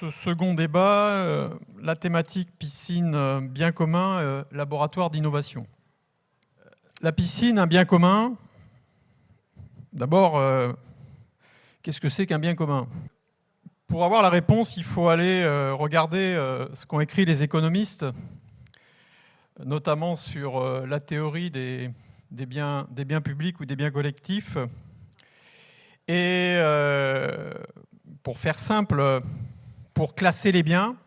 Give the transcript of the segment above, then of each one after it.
ce second débat, la thématique piscine, bien commun, laboratoire d'innovation. La piscine, un bien commun, d'abord, qu'est-ce que c'est qu'un bien commun? Pour avoir la réponse, il faut aller regarder ce qu'ont écrit les économistes, notamment sur la théorie des biens publics ou des biens collectifs. Et pour faire simple, pour classer les biens,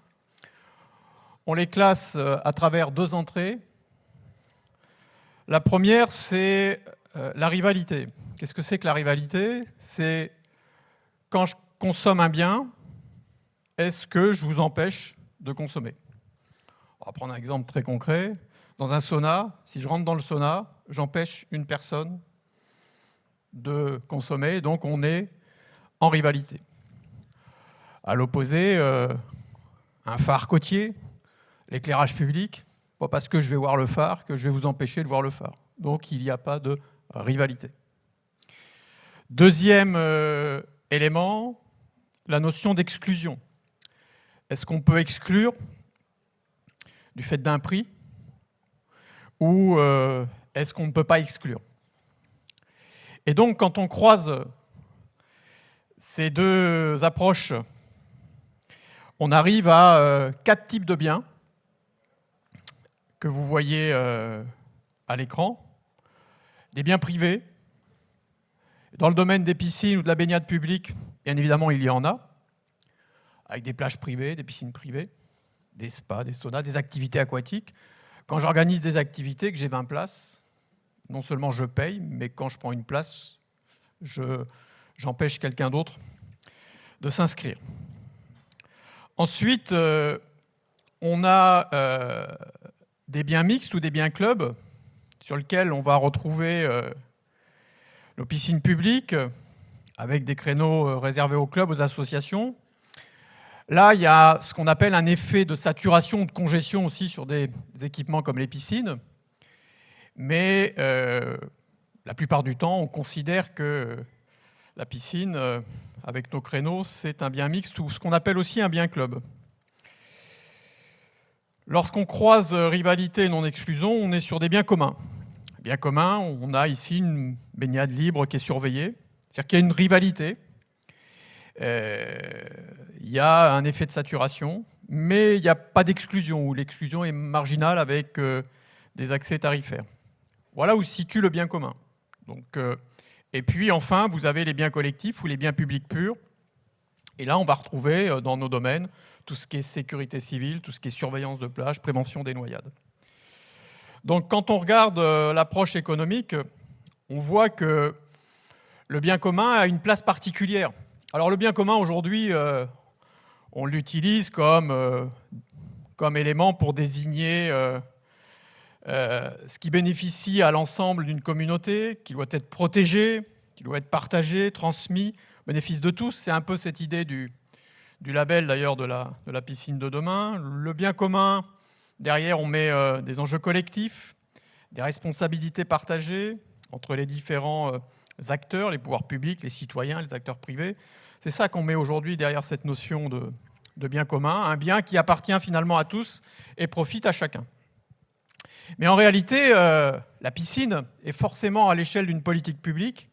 on les classe à travers deux entrées. La première, c'est la rivalité. Qu'est-ce que c'est que la rivalité? C'est quand je consomme un bien, est-ce que je vous empêche de consommer? On va prendre un exemple très concret. Dans un sauna, si je rentre dans le sauna, j'empêche une personne de consommer, donc on est en rivalité. À l'opposé, un phare côtier, l'éclairage public, pas parce que je vais voir le phare que je vais vous empêcher de voir le phare. Donc il n'y a pas de rivalité. Deuxième élément, la notion d'exclusion. Est-ce qu'on peut exclure du fait d'un prix ou est-ce qu'on ne peut pas exclure? Et donc quand on croise ces deux approches, on arrive à 4 types de biens que vous voyez à l'écran. Des biens privés. Dans le domaine des piscines ou de la baignade publique, bien évidemment, il y en a, avec des plages privées, des piscines privées, des spas, des saunas, des activités aquatiques. Quand j'organise des activités, que j'ai 20 places, non seulement je paye, mais quand je prends une place, j'empêche quelqu'un d'autre de s'inscrire. Ensuite, on a des biens mixtes ou des biens clubs sur lesquels on va retrouver nos piscines publiques avec des créneaux réservés aux clubs, aux associations. Là, il y a ce qu'on appelle un effet de saturation ou de congestion aussi sur des équipements comme les piscines. Mais la plupart du temps, on considère que la piscine, avec nos créneaux, c'est un bien mixte ou ce qu'on appelle aussi un bien club. Lorsqu'on croise rivalité et non-exclusion, on est sur des biens communs. Bien commun, on a ici une baignade libre qui est surveillée. C'est-à-dire qu'il y a une rivalité. Il y a un effet de saturation, mais il n'y a pas d'exclusion, où l'exclusion est marginale avec des accès tarifaires. Voilà où se situe le bien commun. Donc, et puis enfin, vous avez les biens collectifs ou les biens publics purs. Et là, on va retrouver dans nos domaines tout ce qui est sécurité civile, tout ce qui est surveillance de plage, prévention des noyades. Donc quand on regarde l'approche économique, on voit que le bien commun a une place particulière. Alors le bien commun aujourd'hui, on l'utilise comme élément pour désigner ce qui bénéficie à l'ensemble d'une communauté, qui doit être protégé, qui doit être partagé, transmis, bénéfice de tous. C'est un peu cette idée du label d'ailleurs de la piscine de demain. Le bien commun, derrière on met des enjeux collectifs, des responsabilités partagées entre les différents acteurs, les pouvoirs publics, les citoyens, les acteurs privés. C'est ça qu'on met aujourd'hui derrière cette notion de bien commun, un bien qui appartient finalement à tous et profite à chacun. Mais en réalité, la piscine est forcément à l'échelle d'une politique publique.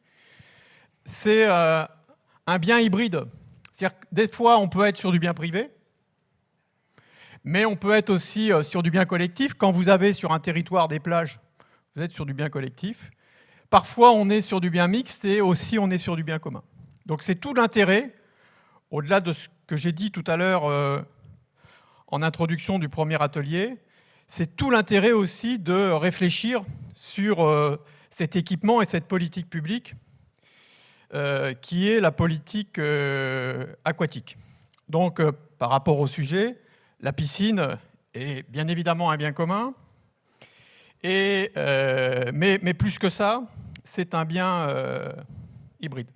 C'est un bien hybride. C'est-à-dire que des fois, on peut être sur du bien privé, mais on peut être aussi sur du bien collectif. Quand vous avez sur un territoire des plages, vous êtes sur du bien collectif. Parfois, on est sur du bien mixte et aussi on est sur du bien commun. Donc c'est tout l'intérêt, au-delà de ce que j'ai dit tout à l'heure en introduction du premier atelier, c'est tout l'intérêt aussi de réfléchir sur cet équipement et cette politique publique qui est la politique aquatique. Donc, par rapport au sujet, la piscine est bien évidemment un bien commun, mais plus que ça, c'est un bien hybride.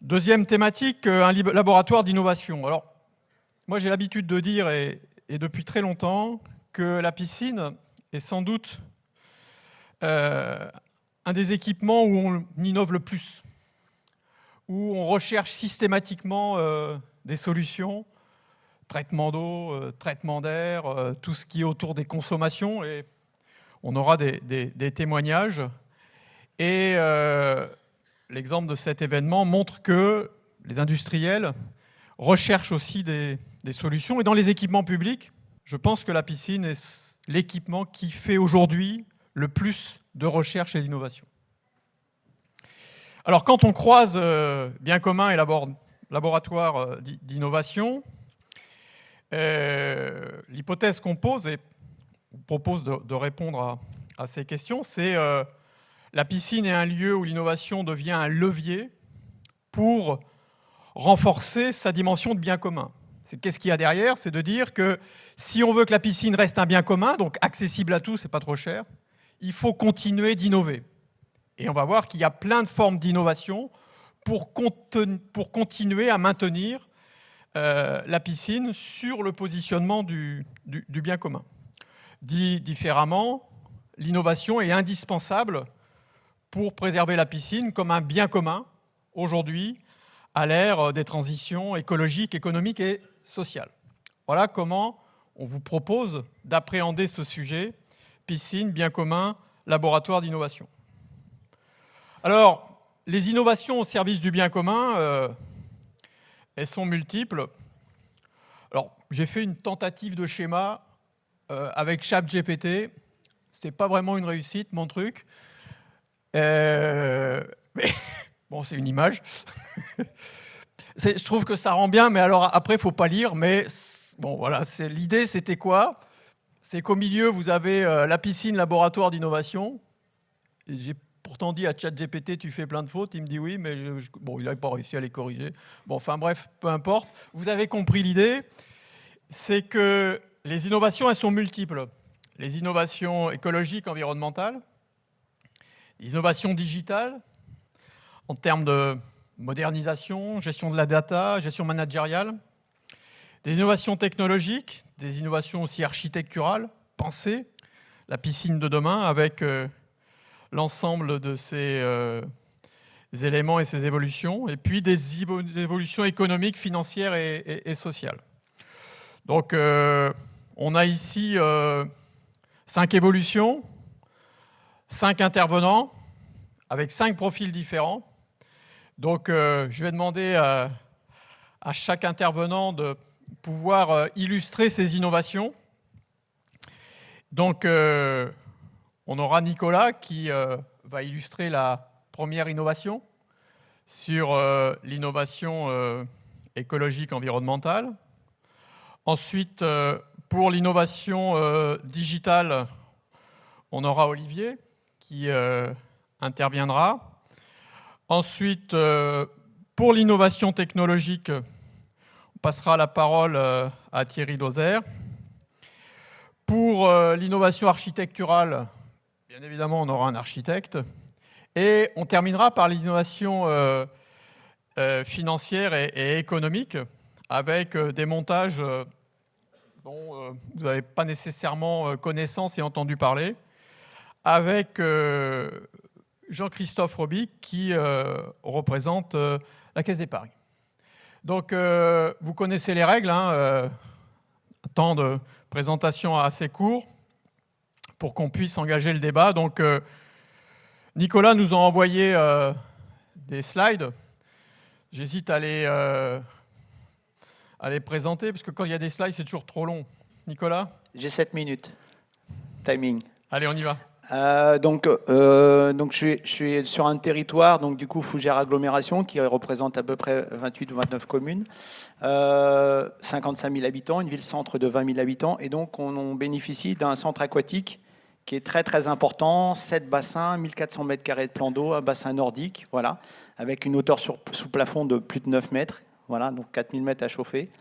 Deuxième thématique, un laboratoire d'innovation. Alors, moi j'ai l'habitude de dire, et depuis très longtemps, que la piscine est sans doute un des équipements où on innove le plus, où on recherche systématiquement des solutions, traitement d'eau, traitement d'air, tout ce qui est autour des consommations. Et on aura des témoignages. Et l'exemple de cet événement montre que les industriels recherchent aussi des solutions. Et dans les équipements publics, je pense que la piscine est l'équipement qui fait aujourd'hui le plus de recherche et d'innovation. Alors, quand on croise bien commun et laboratoire d'innovation, l'hypothèse qu'on pose, et on propose de répondre à ces questions, c'est la piscine est un lieu où l'innovation devient un levier pour renforcer sa dimension de bien commun. Qu'est-ce qu'il y a derrière? C'est de dire que si on veut que la piscine reste un bien commun, donc accessible à tous et pas trop cher, il faut continuer d'innover. Et on va voir qu'il y a plein de formes d'innovation pour continuer à maintenir la piscine sur le positionnement du bien commun. Dit différemment, l'innovation est indispensable pour préserver la piscine comme un bien commun aujourd'hui à l'ère des transitions écologiques, économiques et sociales. Voilà comment on vous propose d'appréhender ce sujet, piscine, bien commun, laboratoire d'innovation. Alors, les innovations au service du bien commun, elles sont multiples. Alors, j'ai fait une tentative de schéma avec ChatGPT. C'était pas vraiment une réussite, mon truc. Mais bon, c'est une image. Je trouve que ça rend bien, mais alors après, il ne faut pas lire. Mais bon, voilà, l'idée, c'était quoi? C'est qu'au milieu, vous avez la piscine laboratoire d'innovation. J'ai pourtant dit à ChatGPT, tu fais plein de fautes. Il me dit oui, mais bon, il n'avait pas réussi à les corriger. Bon, enfin bref, peu importe. Vous avez compris l'idée. C'est que les innovations, elles sont multiples. Les innovations écologiques, environnementales, les innovations digitales, en termes de modernisation, gestion de la data, gestion managériale, des innovations technologiques, des innovations aussi architecturales, penser la piscine de demain avec l'ensemble de ces éléments et ces évolutions, et puis des évolutions économiques, financières et sociales. Donc, on a ici 5 évolutions, 5 intervenants, avec 5 profils différents. Donc, je vais demander à chaque intervenant de pouvoir illustrer ces innovations. Donc, on aura Nicolas qui va illustrer la première innovation sur l'innovation écologique environnementale. Ensuite, pour l'innovation digitale, on aura Olivier qui interviendra. Ensuite, pour l'innovation technologique, on passera la parole à Thierry Dozer. Pour l'innovation architecturale, bien évidemment, on aura un architecte. Et on terminera par l'innovation financière et économique avec des montages dont vous n'avez pas nécessairement connaissance et entendu parler, avec Jean-Christophe Robic qui représente la Caisse d'Épargne. Donc, vous connaissez les règles, un temps de présentation assez court pour qu'on puisse engager le débat. Donc, Nicolas nous a envoyé des slides. J'hésite à les présenter, parce que quand il y a des slides, c'est toujours trop long. Nicolas? J'ai 7 minutes. Timing. Allez, on y va. Donc je suis sur un territoire, donc du coup Fougères Agglomération, qui représente à peu près 28 ou 29 communes, 55 000 habitants, une ville-centre de 20 000 habitants, et donc on bénéficie d'un centre aquatique qui est très très important, 7 bassins, 1400 mètres carrés de plan d'eau, un bassin nordique, voilà, avec une hauteur sous plafond de plus de 9 mètres, voilà, donc 4000 mètres à chauffer.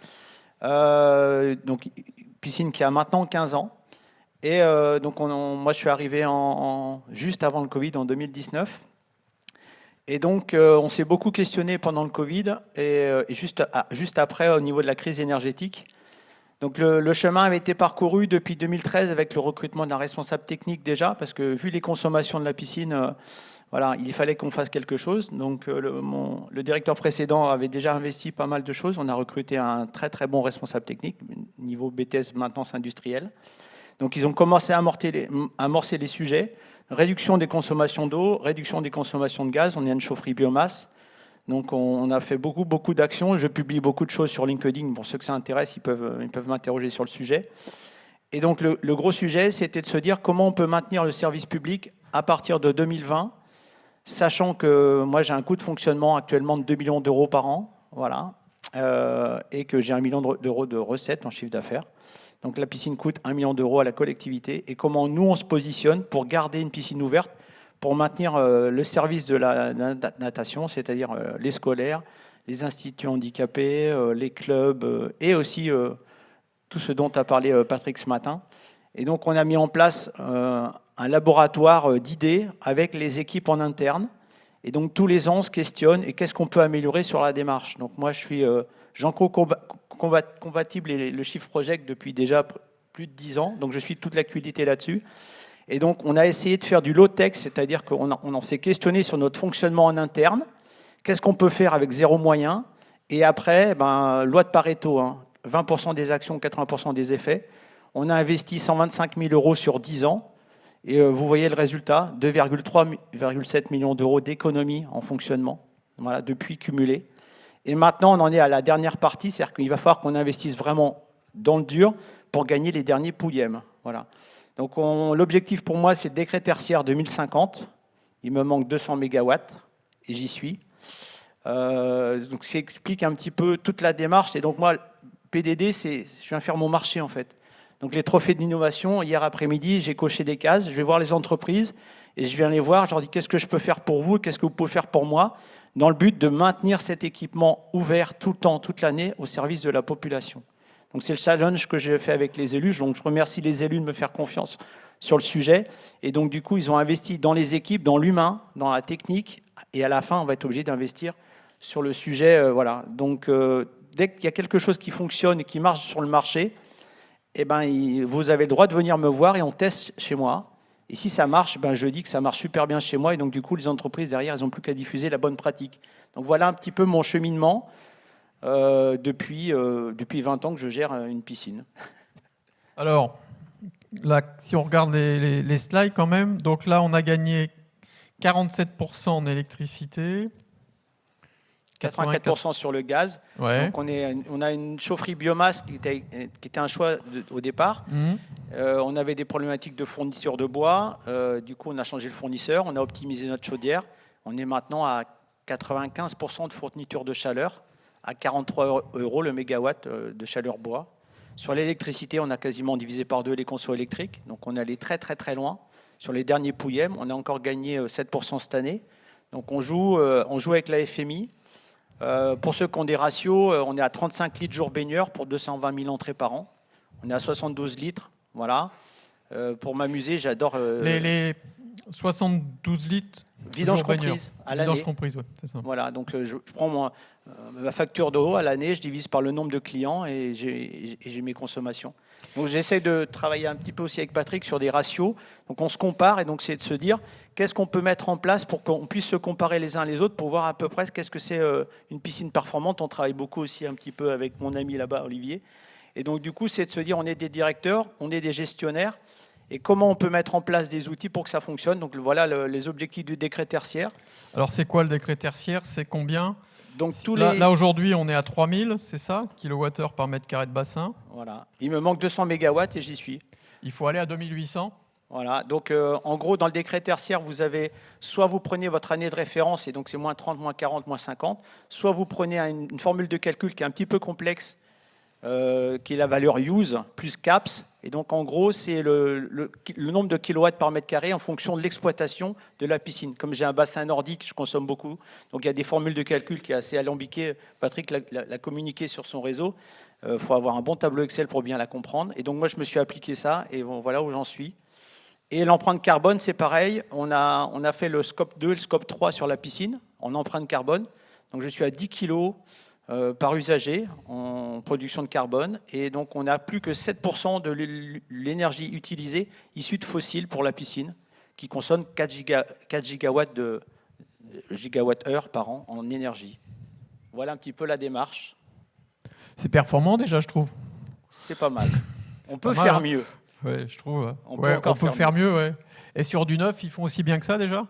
Donc piscine qui a maintenant 15 ans. Et donc moi je suis arrivé juste avant le Covid, en 2019. Et donc on s'est beaucoup questionné pendant le Covid et juste après au niveau de la crise énergétique. Donc le chemin avait été parcouru depuis 2013 avec le recrutement d'un responsable technique déjà, parce que vu les consommations de la piscine, Voilà, il fallait qu'on fasse quelque chose. Donc le directeur précédent avait déjà investi pas mal de choses. On a recruté un très très bon responsable technique, niveau BTS maintenance industrielle. Donc ils ont commencé à amorcer les sujets. Réduction des consommations d'eau, réduction des consommations de gaz. On est une chaufferie biomasse. Donc on a fait beaucoup d'actions. Je publie beaucoup de choses sur LinkedIn. Pour ceux que ça intéresse, ils peuvent m'interroger sur le sujet. Et donc le gros sujet, c'était de se dire comment on peut maintenir le service public à partir de 2020, sachant que moi j'ai un coût de fonctionnement actuellement de 2 millions d'euros par an, voilà, et que j'ai 1 million d'euros de recettes en chiffre d'affaires. Donc la piscine coûte 1 million d'euros à la collectivité. Et comment nous on se positionne pour garder une piscine ouverte, pour maintenir le service de la natation, c'est-à-dire les scolaires, les instituts handicapés, les clubs et aussi tout ce dont a parlé Patrick ce matin. Et donc on a mis en place un laboratoire d'idées avec les équipes en interne. Et donc tous les ans on se questionne et qu'est-ce qu'on peut améliorer sur la démarche. Donc moi je suis Jean-Co Compatible et le Shift Project depuis déjà plus de 10 ans. Donc je suis toute l'actualité là-dessus. Et donc on a essayé de faire du low-tech, c'est-à-dire qu'on s'est questionné sur notre fonctionnement en interne. Qu'est-ce qu'on peut faire avec zéro moyen? Et après, loi de Pareto, 20% des actions, 80% des effets. On a investi 125 000 euros sur 10 ans. Et vous voyez le résultat, 2,7 millions d'euros d'économie en fonctionnement, voilà, depuis cumulé. Et maintenant, on en est à la dernière partie, c'est-à-dire qu'il va falloir qu'on investisse vraiment dans le dur pour gagner les derniers pouillèmes. Voilà. Donc l'objectif pour moi, c'est le décret tertiaire 2050. Il me manque 200 mégawatts et j'y suis. Donc ça explique un petit peu toute la démarche. Et donc moi, PDD, je viens faire mon marché en fait. Donc les trophées d'innovation, hier après-midi, j'ai coché des cases, je vais voir les entreprises et je viens les voir, je leur dis qu'est-ce que je peux faire pour vous, qu'est-ce que vous pouvez faire pour moi, dans le but de maintenir cet équipement ouvert tout le temps, toute l'année, au service de la population. Donc c'est le challenge que j'ai fait avec les élus, donc je remercie les élus de me faire confiance sur le sujet. Et donc du coup, ils ont investi dans les équipes, dans l'humain, dans la technique, et à la fin, on va être obligé d'investir sur le sujet. Voilà. Donc dès qu'il y a quelque chose qui fonctionne et qui marche sur le marché, eh ben, vous avez le droit de venir me voir et on teste chez moi. Et si ça marche, je dis que ça marche super bien chez moi. Et donc, du coup, les entreprises derrière, elles n'ont plus qu'à diffuser la bonne pratique. Donc, voilà un petit peu mon cheminement depuis 20 ans que je gère une piscine. Alors, là, si on regarde les slides quand même, donc là, on a gagné 47% en électricité. 84% sur le gaz. Ouais. Donc on a une chaufferie biomasse qui était un choix au départ. On avait des problématiques de fourniture de bois. Du coup, on a changé le fournisseur. On a optimisé notre chaudière. On est maintenant à 95% de fourniture de chaleur, à 43 € le mégawatt de chaleur bois. Sur l'électricité, on a quasiment divisé par 2 les consos électriques. Donc on est allé très très loin. Sur les derniers pouillèmes, on a encore gagné 7% cette année. Donc on joue avec la FMI. Pour ceux qui ont des ratios, on est à 35 litres jour baigneur pour 220 000 entrées par an. On est à 72 litres, voilà. Pour m'amuser, j'adore... Les 72 litres vidange comprise, à l'année. Vidange comprise, ouais, c'est ça. Voilà, donc je prends ma facture d'eau à l'année, je divise par le nombre de clients et j'ai mes consommations. Donc j'essaie de travailler un petit peu aussi avec Patrick sur des ratios. Donc on se compare et donc c'est de se dire qu'est-ce qu'on peut mettre en place pour qu'on puisse se comparer les uns les autres pour voir à peu près qu'est-ce que c'est une piscine performante. On travaille beaucoup aussi un petit peu avec mon ami là-bas, Olivier. Et donc du coup, c'est de se dire on est des directeurs, on est des gestionnaires et comment on peut mettre en place des outils pour que ça fonctionne. Donc voilà les objectifs du décret tertiaire. Alors c'est quoi le décret tertiaire? C'est combien? Donc là aujourd'hui, on est à 3000, c'est ça, kilowattheures par mètre carré de bassin. Voilà. Il me manque 200 mégawatts et j'y suis. Il faut aller à 2800. Voilà. Donc en gros, dans le décret tertiaire, vous avez soit vous prenez votre année de référence et donc c'est moins 30, moins 40, moins 50, soit vous prenez une formule de calcul qui est un petit peu complexe, qui est la valeur use plus CAPS. Et donc en gros, c'est le nombre de kilowatts par mètre carré en fonction de l'exploitation de la piscine. Comme j'ai un bassin nordique, je consomme beaucoup. Donc il y a des formules de calcul qui est assez alambiquées. Patrick l'a communiqué sur son réseau. Il faut avoir un bon tableau Excel pour bien la comprendre. Et donc moi, je me suis appliqué ça et bon, voilà où j'en suis. Et l'empreinte carbone, c'est pareil. On a fait le scope 2 et le scope 3 sur la piscine en empreinte carbone. Donc je suis à 10 kg par usager en production de carbone. Et donc on n'a plus que 7% de l'énergie utilisée issue de fossiles pour la piscine. qui consomme 4 gigawattheures par an en énergie. Voilà un petit peu la démarche. C'est performant déjà, je trouve. C'est pas mal. On peut mal, faire hein. mieux. Ouais, je trouve. On On peut faire mieux, ouais. Et sur du neuf, ils font aussi bien que ça déjà?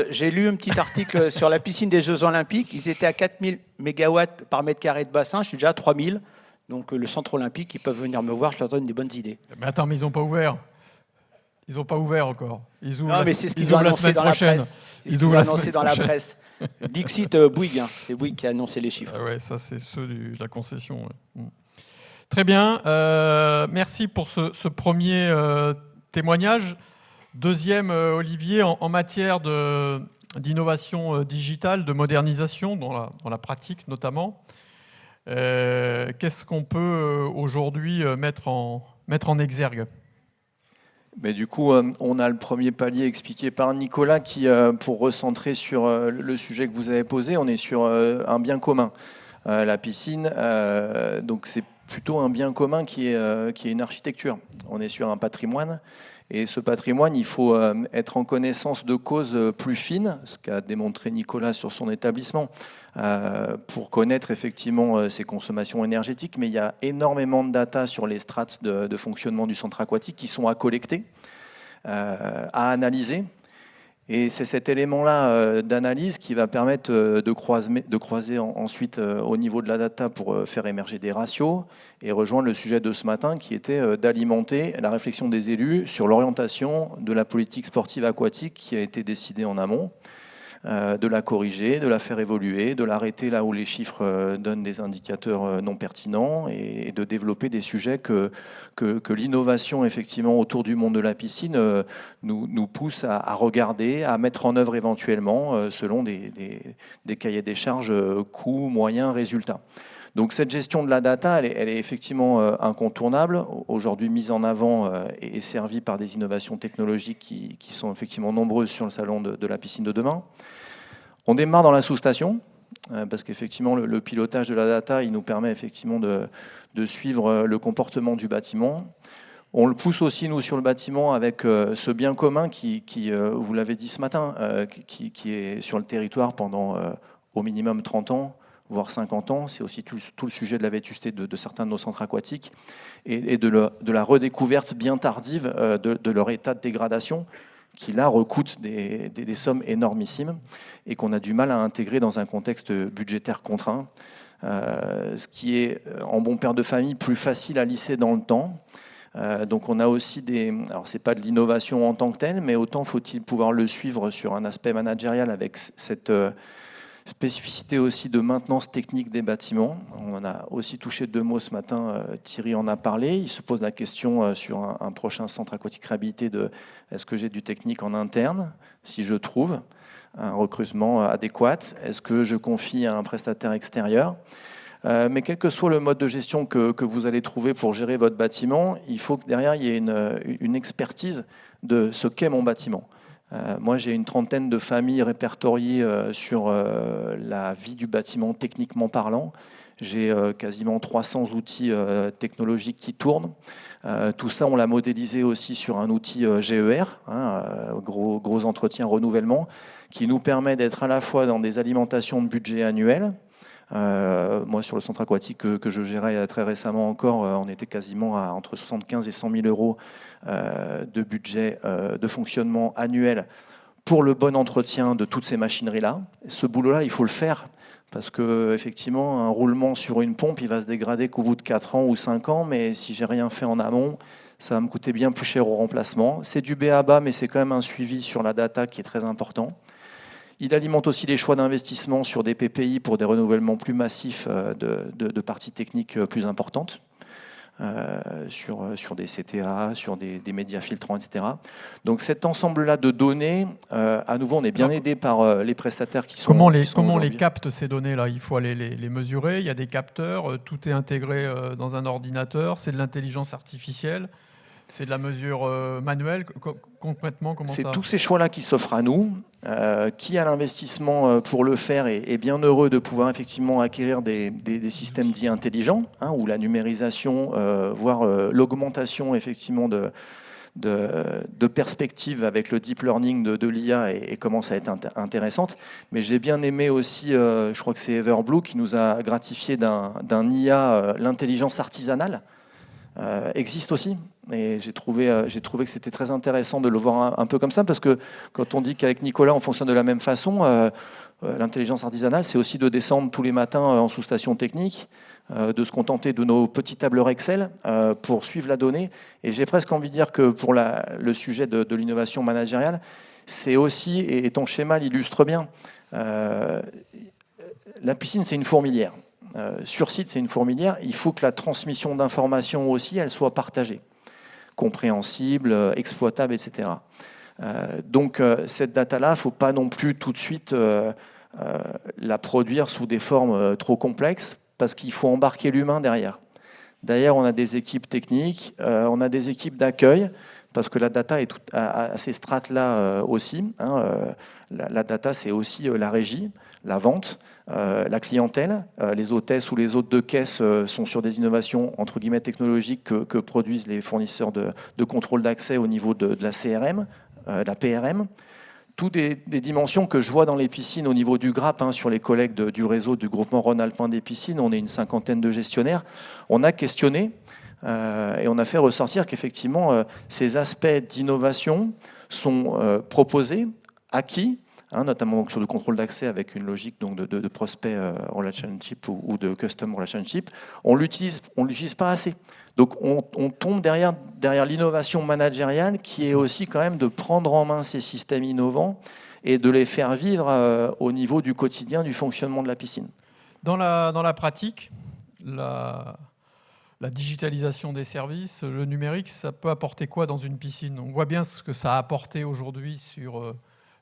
J'ai lu un petit article sur la piscine des Jeux Olympiques. Ils étaient à 4000 mégawatts par mètre carré de bassin. Je suis déjà à 3000. Donc le centre olympique, ils peuvent venir me voir. Je leur donne des bonnes idées. Mais attends, mais ils n'ont pas ouvert. Ils n'ont pas ouvert encore. Ils ouvrent Non, mais c'est ce qu'ils ont annoncé dans la presse. Ils ont annoncé dans la presse. Dixit Bouygues, hein. C'est Bouygues qui a annoncé les chiffres. Ah ouais, ça c'est ceux de la concession. Ouais. Très bien. Merci pour ce premier témoignage. Deuxième, Olivier, en matière d'innovation digitale, de modernisation, dans la pratique notamment, qu'est-ce qu'on peut aujourd'hui mettre en exergue? Mais du coup, on a le premier palier expliqué par Nicolas qui, pour recentrer sur le sujet que vous avez posé, on est sur un bien commun. La piscine, donc c'est plutôt un bien commun qui est une architecture. On est sur un patrimoine. Et ce patrimoine, il faut être en connaissance de causes plus fines, ce qu'a démontré Nicolas sur son établissement, pour connaître effectivement ses consommations énergétiques. Mais il y a énormément de data sur les strates de fonctionnement du centre aquatique qui sont à collecter, à analyser. Et c'est cet élément-là d'analyse qui va permettre de croiser ensuite au niveau de la data pour faire émerger des ratios et rejoindre le sujet de ce matin qui était d'alimenter la réflexion des élus sur l'orientation de la politique sportive aquatique qui a été décidée en amont, de la corriger, de la faire évoluer, de l'arrêter là où les chiffres donnent des indicateurs non pertinents et de développer des sujets que l'innovation effectivement autour du monde de la piscine nous pousse à regarder, à mettre en œuvre éventuellement selon des cahiers des charges coûts, moyens, résultats. Donc cette gestion de la data, elle est effectivement incontournable, aujourd'hui mise en avant et servie par des innovations technologiques qui sont effectivement nombreuses sur le salon de la piscine de demain. On démarre dans la sous-station, parce qu'effectivement le pilotage de la data, il nous permet effectivement de suivre le comportement du bâtiment. On le pousse aussi, nous, sur le bâtiment avec ce bien commun qui vous l'avez dit ce matin, qui est sur le territoire pendant au minimum 30 ans, voire 50 ans. C'est aussi tout le sujet de la vétusté de certains de nos centres aquatiques et de la redécouverte bien tardive de leur état de dégradation, qui là recoûte des sommes énormissimes et qu'on a du mal à intégrer dans un contexte budgétaire contraint, ce qui est, en bon père de famille, plus facile à lisser dans le temps. Donc on a aussi alors c'est pas de l'innovation en tant que telle, mais autant faut-il pouvoir le suivre sur un aspect managérial avec cette spécificité aussi de maintenance technique des bâtiments. On en a aussi touché 2 mots ce matin, Thierry en a parlé. Il se pose la question sur un prochain centre aquatique réhabilité de est-ce que j'ai du technique en interne, si je trouve un recrutement adéquat, est-ce que je confie à un prestataire extérieur. Mais quel que soit le mode de gestion que vous allez trouver pour gérer votre bâtiment, il faut que derrière il y ait une expertise de ce qu'est mon bâtiment. Moi, j'ai une trentaine de familles répertoriées sur la vie du bâtiment techniquement parlant. J'ai quasiment 300 outils technologiques qui tournent. Tout ça, on l'a modélisé aussi sur un outil GER, gros entretien renouvellement, qui nous permet d'être à la fois dans des alimentations de budget annuel. Moi, sur le centre aquatique que je gérais très récemment encore, on était quasiment à entre 75 et 100 000 euros de budget de fonctionnement annuel pour le bon entretien de toutes ces machineries-là. Ce boulot-là, il faut le faire parce que effectivement, un roulement sur une pompe, il va se dégrader qu'au bout de 4 ans ou 5 ans, mais si j'ai rien fait en amont, ça va me coûter bien plus cher au remplacement. C'est du b.a.-ba, mais c'est quand même un suivi sur la data qui est très important. Il alimente aussi les choix d'investissement sur des PPI pour des renouvellements plus massifs de parties techniques plus importantes, sur des CTA, sur des médias filtrants, etc. Donc cet ensemble-là de données, à nouveau, on est bien aidé par les prestataires qui sont Comment on aujourd'hui. les capte ces données-là? Il faut aller les mesurer, il y a des capteurs, tout est intégré dans un ordinateur, c'est de l'intelligence artificielle. C'est de la mesure manuelle, concrètement, comment ça? C'est tous ces choix-là qui s'offrent à nous. Qui a l'investissement pour le faire est bien heureux de pouvoir effectivement acquérir des systèmes dits intelligents, où la numérisation, voire l'augmentation effectivement de perspective avec le deep learning de l'IA et commence à être intéressante. Mais j'ai bien aimé aussi, je crois que c'est Everblue qui nous a gratifié d'un IA, l'intelligence artisanale. Existe aussi, et j'ai trouvé que c'était très intéressant de le voir un peu comme ça, parce que quand on dit qu'avec Nicolas on fonctionne de la même façon, l'intelligence artisanale c'est aussi de descendre tous les matins en sous-station technique, de se contenter de nos petits tableurs Excel pour suivre la donnée, et j'ai presque envie de dire que pour le sujet de l'innovation managériale, c'est aussi, et ton schéma l'illustre bien, la piscine c'est une fourmilière. Sur site, c'est une fourmilière. Il faut que la transmission d'informations aussi, elle soit partagée, compréhensible, exploitable, etc. Donc, cette data-là, il ne faut pas non plus tout de suite la produire sous des formes trop complexes, parce qu'il faut embarquer l'humain derrière. Derrière, on a des équipes techniques, on a des équipes d'accueil, parce que la data est à ces strates-là aussi. La data, c'est aussi la régie, la vente, la clientèle. Les hôtesses ou les hôtes de caisse sont sur des innovations entre guillemets technologiques que produisent les fournisseurs de contrôle d'accès au niveau de la CRM, la PRM. Toutes des dimensions que je vois dans les piscines au niveau du GRAP, sur les collègues du réseau du groupement Rhône-Alpin des piscines. On est une 50aine de gestionnaires. On a questionné et on a fait ressortir qu'effectivement ces aspects d'innovation sont proposés, acquis, notamment donc sur le contrôle d'accès avec une logique donc de prospect relationship ou de custom relationship. On l'utilise pas assez. Donc on tombe derrière l'innovation managériale qui est aussi quand même de prendre en main ces systèmes innovants et de les faire vivre au niveau du quotidien du fonctionnement de la piscine. Dans la pratique, la digitalisation des services, le numérique, ça peut apporter quoi dans une piscine? On voit bien ce que ça a apporté aujourd'hui sur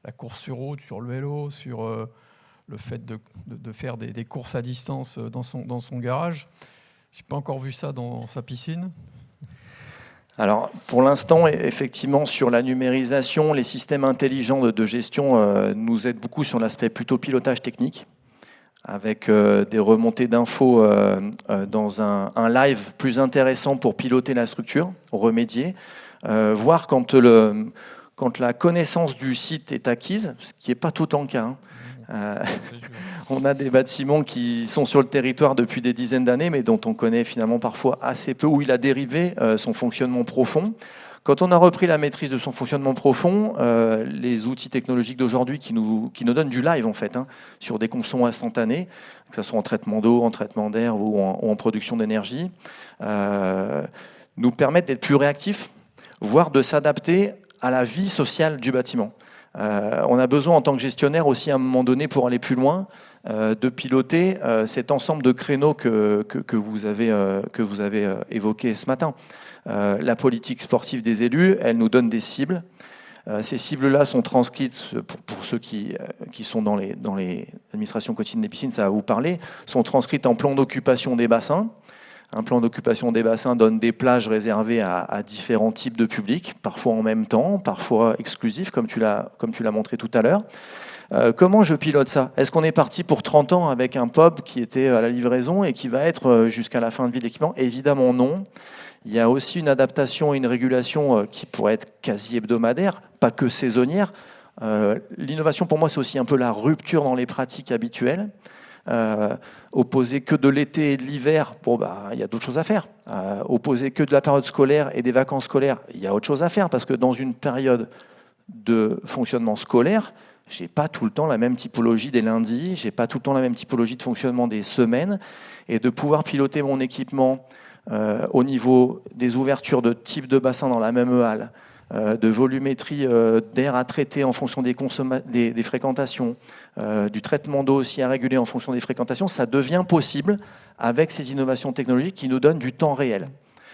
la course sur route, sur le vélo, sur le fait de faire des courses à distance dans son garage. Je n'ai pas encore vu ça dans sa piscine. Alors, pour l'instant, effectivement, sur la numérisation, les systèmes intelligents de gestion nous aident beaucoup sur l'aspect plutôt pilotage technique, avec des remontées d'infos dans un live plus intéressant pour piloter la structure, remédier, voir quand la connaissance du site est acquise, ce qui n'est pas tout le temps le cas. On a des bâtiments qui sont sur le territoire depuis des dizaines d'années, mais dont on connaît finalement parfois assez peu, où il a dérivé son fonctionnement profond. Quand on a repris la maîtrise de son fonctionnement profond, les outils technologiques d'aujourd'hui qui nous donnent du live en fait, sur des consommations instantanées, que ce soit en traitement d'eau, en traitement d'air ou en production d'énergie, nous permettent d'être plus réactifs, voire de s'adapter à la vie sociale du bâtiment. On a besoin en tant que gestionnaire aussi à un moment donné pour aller plus loin, de piloter cet ensemble de créneaux que vous avez évoqué ce matin. La politique sportive des élus, elle nous donne des cibles. Ces cibles-là sont transcrites, pour ceux qui sont dans les administrations quotidiennes des piscines, ça va vous parler, sont transcrites en plan d'occupation des bassins. Un plan d'occupation des bassins donne des plages réservées à différents types de publics, parfois en même temps, parfois exclusifs, comme tu l'as montré tout à l'heure. Comment je pilote ça? Est-ce qu'on est parti pour 30 ans avec un pub qui était à la livraison et qui va être jusqu'à la fin de vie de l'équipement? Évidemment non. Il y a aussi une adaptation et une régulation qui pourrait être quasi hebdomadaire, pas que saisonnière. L'innovation, pour moi, c'est aussi un peu la rupture dans les pratiques habituelles. Opposer que de l'été et de l'hiver, il y a d'autres choses à faire. Opposer que de la période scolaire et des vacances scolaires, il y a autre chose à faire, parce que dans une période de fonctionnement scolaire, j'ai pas tout le temps la même typologie des lundis, j'ai pas tout le temps la même typologie de fonctionnement des semaines, et de pouvoir piloter mon équipement au niveau des ouvertures de type de bassin dans la même halle, de volumétrie d'air à traiter en fonction des fréquentations, du traitement d'eau aussi à réguler en fonction des fréquentations, ça devient possible avec ces innovations technologiques qui nous donnent du temps réel.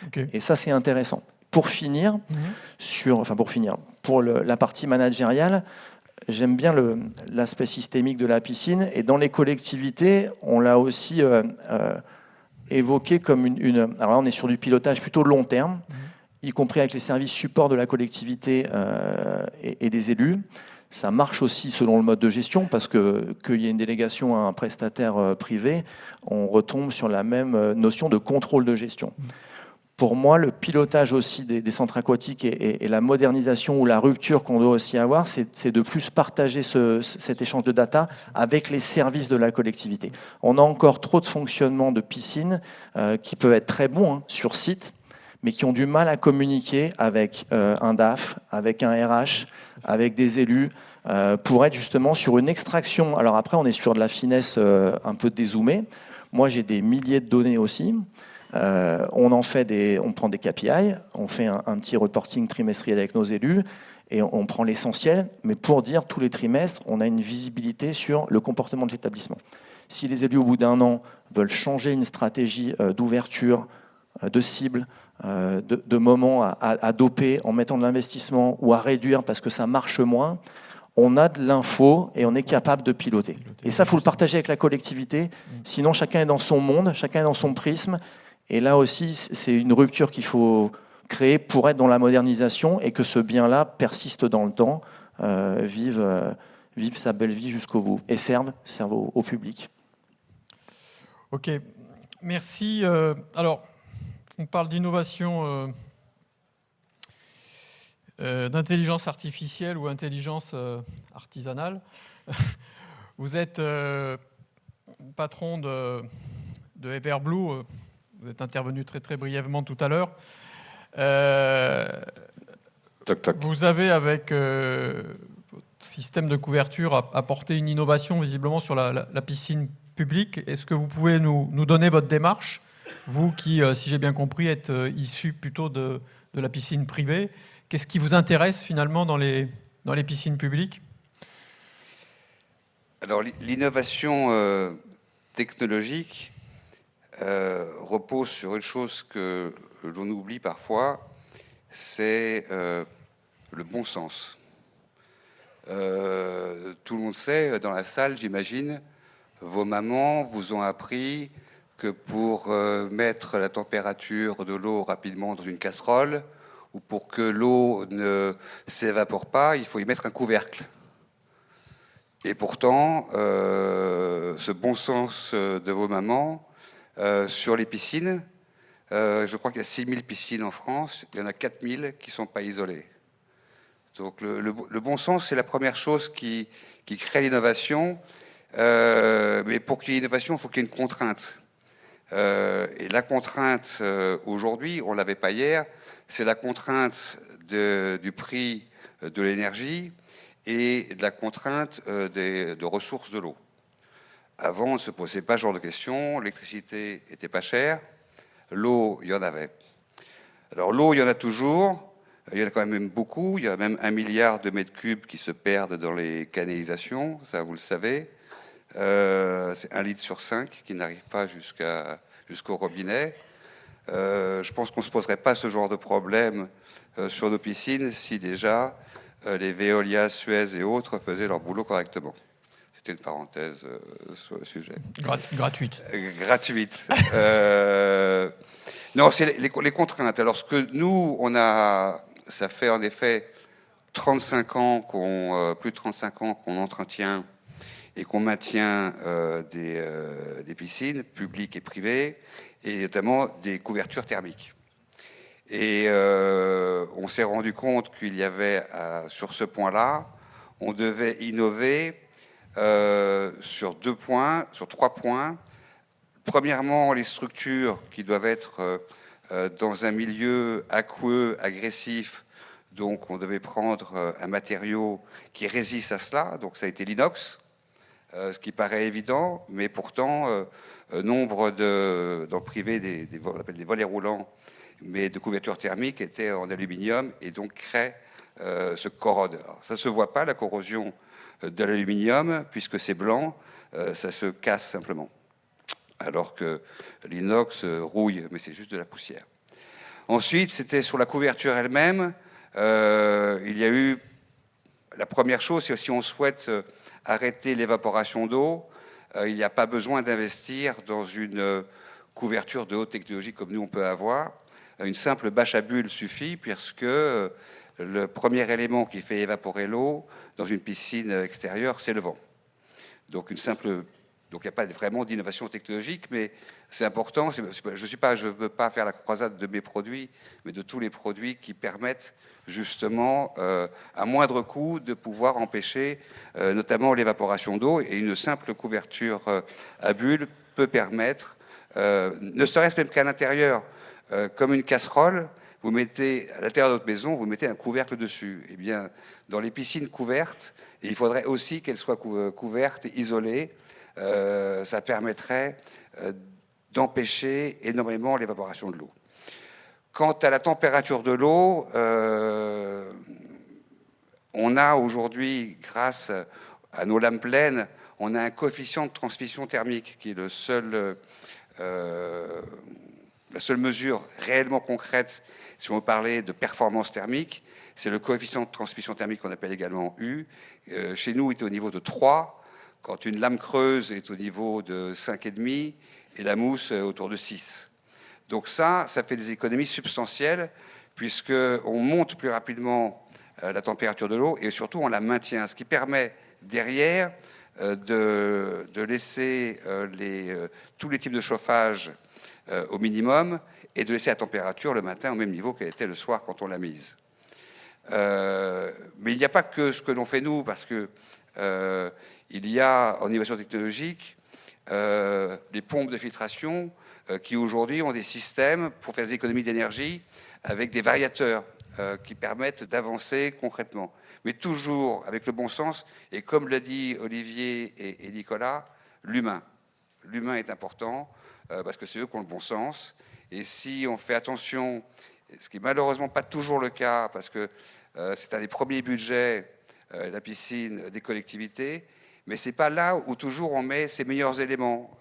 Okay. Et ça, c'est intéressant. Pour finir, pour la partie managériale, j'aime bien l'aspect systémique de la piscine, et dans les collectivités, on l'a aussi évoqué comme alors là, on est sur du pilotage plutôt long terme, y compris avec les services supports de la collectivité et des élus. Ça marche aussi selon le mode de gestion, parce qu'il y a une délégation à un prestataire privé, on retombe sur la même notion de contrôle de gestion. pour moi, le pilotage aussi des centres aquatiques et la modernisation ou la rupture qu'on doit aussi avoir, c'est de plus partager cet échange de data avec les services de la collectivité. On a encore trop de fonctionnement de piscines qui peuvent être très bons sur site, mais qui ont du mal à communiquer avec un DAF, avec un RH, avec des élus, pour être justement sur une extraction. Alors après, on est sur de la finesse un peu dézoomée. Moi, j'ai des milliers de données aussi. On prend des KPI, on fait un petit reporting trimestriel avec nos élus, et on prend l'essentiel, mais pour dire tous les trimestres, on a une visibilité sur le comportement de l'établissement. Si les élus, au bout d'un an, veulent changer une stratégie d'ouverture, de cible, de moments à doper en mettant de l'investissement ou à réduire parce que ça marche moins, on a de l'info et on est capable de piloter. Et ça, il faut le partager avec la collectivité, sinon chacun est dans son monde, chacun est dans son prisme. Et là aussi, c'est une rupture qu'il faut créer pour être dans la modernisation et que ce bien-là persiste dans le temps, vive sa belle vie jusqu'au bout et serve au public. Ok, merci. Alors, on parle d'innovation, d'intelligence artificielle ou intelligence artisanale. Vous êtes patron de Everblue. Vous êtes intervenu très très brièvement tout à l'heure. Vous avez, avec votre système de couverture, apporté une innovation visiblement sur la piscine publique. Est-ce que vous pouvez nous donner votre démarche, vous qui, si j'ai bien compris, êtes issu plutôt de la piscine privée? Qu'est-ce qui vous intéresse finalement dans les piscines publiques? Alors l'innovation technologique repose sur une chose que l'on oublie parfois, c'est le bon sens. Tout le monde sait, dans la salle, j'imagine, vos mamans vous ont appris que pour mettre la température de l'eau rapidement dans une casserole, ou pour que l'eau ne s'évapore pas, il faut y mettre un couvercle. Et pourtant, ce bon sens de vos mamans, sur les piscines, je crois qu'il y a 6000 piscines en France, il y en a 4000 qui ne sont pas isolées. Donc le bon sens, c'est la première chose qui crée l'innovation. Mais pour qu'il y ait l'innovation, il faut qu'il y ait une contrainte. Et la contrainte, aujourd'hui, on ne l'avait pas hier, c'est la contrainte du prix de l'énergie et de la contrainte de ressources de l'eau. Avant, on ne se posait pas ce genre de questions. L'électricité n'était pas chère. L'eau, il y en avait. Alors l'eau, il y en a toujours. Il y en a quand même beaucoup. Il y a même 1 milliard de mètres cubes qui se perdent dans les canalisations. Ça, vous le savez. C'est 1 litre sur 5 qui n'arrive pas jusqu'au robinet. Je pense qu'on ne se poserait pas ce genre de problème sur nos piscines si déjà les Veolia, Suez et autres faisaient leur boulot correctement. C'était une parenthèse sur le sujet. Gratuite. Gratuite. Non, c'est les contraintes. Alors, ce que nous, on a, ça fait en effet 35 ans plus de 35 ans qu'on entretient et qu'on maintient des piscines publiques et privées, et notamment des couvertures thermiques. Et on s'est rendu compte qu'il y avait, sur ce point-là, on devait innover sur 3 points. Premièrement, les structures qui doivent être dans un milieu aqueux, agressif. Donc, on devait prendre un matériau qui résiste à cela. Donc, ça a été l'inox, ce qui paraît évident, mais pourtant, nombre dans privé on appelle des volets roulants, mais de couverture thermique étaient en aluminium et donc se corrodent. Alors, ça ne se voit pas, la corrosion de l'aluminium, puisque c'est blanc, ça se casse simplement. Alors que l'inox rouille, mais c'est juste de la poussière. Ensuite, c'était sur la couverture elle-même. Il y a eu la première chose, c'est si on souhaite arrêter l'évaporation d'eau, il n'y a pas besoin d'investir dans une couverture de haute technologie comme nous on peut avoir. Une simple bâche à bulles suffit, puisque le premier élément qui fait évaporer l'eau dans une piscine extérieure, c'est le vent. Donc une simple Donc il n'y a pas vraiment d'innovation technologique, mais c'est important. Je ne veux pas faire la croisade de mes produits, mais de tous les produits qui permettent justement, à moindre coût, de pouvoir empêcher notamment l'évaporation d'eau. Et une simple couverture à bulles peut permettre, ne serait-ce même qu'à l'intérieur, comme une casserole, vous mettez à l'intérieur de votre maison, vous mettez un couvercle dessus. Eh bien, dans les piscines couvertes, il faudrait aussi qu'elles soient couvertes et isolées. Ça permettrait d'empêcher énormément l'évaporation de l'eau. Quant à la température de l'eau, on a aujourd'hui, grâce à nos lames pleines, on a un coefficient de transmission thermique qui est la seule mesure réellement concrète, si on veut parler de performance thermique, c'est le coefficient de transmission thermique qu'on appelle également U. Chez nous, il est au niveau de 3. Quand une lame creuse est au niveau de 5,5 et la mousse autour de 6. Donc ça fait des économies substantielles puisqu'on monte plus rapidement la température de l'eau et surtout on la maintient, ce qui permet derrière de laisser tous les types de chauffage au minimum et de laisser la température le matin au même niveau qu'elle était le soir quand on l'a mise. Mais il n'y a pas que ce que l'on fait nous, parce que il y a en innovation technologique les pompes de filtration qui aujourd'hui ont des systèmes pour faire des économies d'énergie avec des variateurs qui permettent d'avancer concrètement. Mais toujours avec le bon sens, et comme l'a dit Olivier et Nicolas, l'humain. L'humain est important parce que c'est eux qui ont le bon sens. Et si on fait attention, ce qui n'est malheureusement pas toujours le cas, parce que c'est un des premiers budgets, la piscine, des collectivités, mais ce n'est pas là où toujours on met ses meilleurs éléments.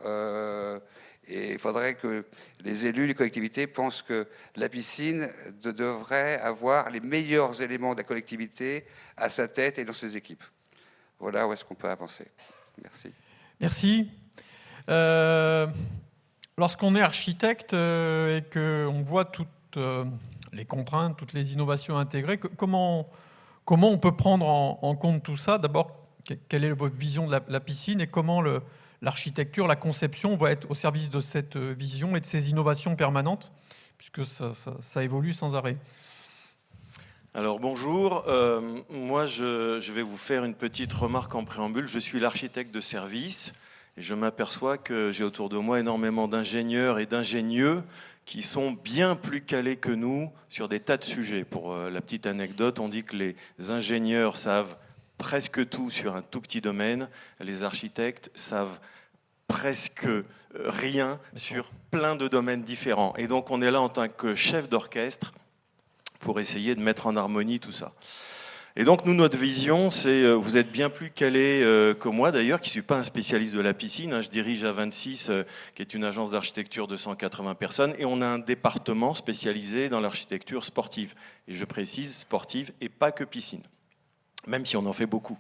Et il faudrait que les élus, les collectivités pensent que la piscine devrait avoir les meilleurs éléments de la collectivité à sa tête et dans ses équipes. Voilà où est-ce qu'on peut avancer. Merci. Merci. Lorsqu'on est architecte et qu'on voit toutes les contraintes, toutes les innovations intégrées, comment on peut prendre en compte tout ça? D'abord, quelle est votre vision de la piscine et comment l'architecture, la conception va être au service de cette vision et de ces innovations permanentes, puisque ça évolue sans arrêt? Alors bonjour, moi je vais vous faire une petite remarque en préambule. Je suis l'architecte de service et je m'aperçois que j'ai autour de moi énormément d'ingénieurs et d'ingénieux qui sont bien plus calés que nous sur des tas de sujets. Pour la petite anecdote, on dit que les ingénieurs savent presque tout sur un tout petit domaine, les architectes savent presque rien sur plein de domaines différents. Et donc on est là en tant que chef d'orchestre pour essayer de mettre en harmonie tout ça. Et donc nous, notre vision, c'est, vous êtes bien plus calés que moi d'ailleurs, qui ne suis pas un spécialiste de la piscine, hein, je dirige A26, qui est une agence d'architecture de 180 personnes, et on a un département spécialisé dans l'architecture sportive. Et je précise, sportive et pas que piscine, même si on en fait beaucoup.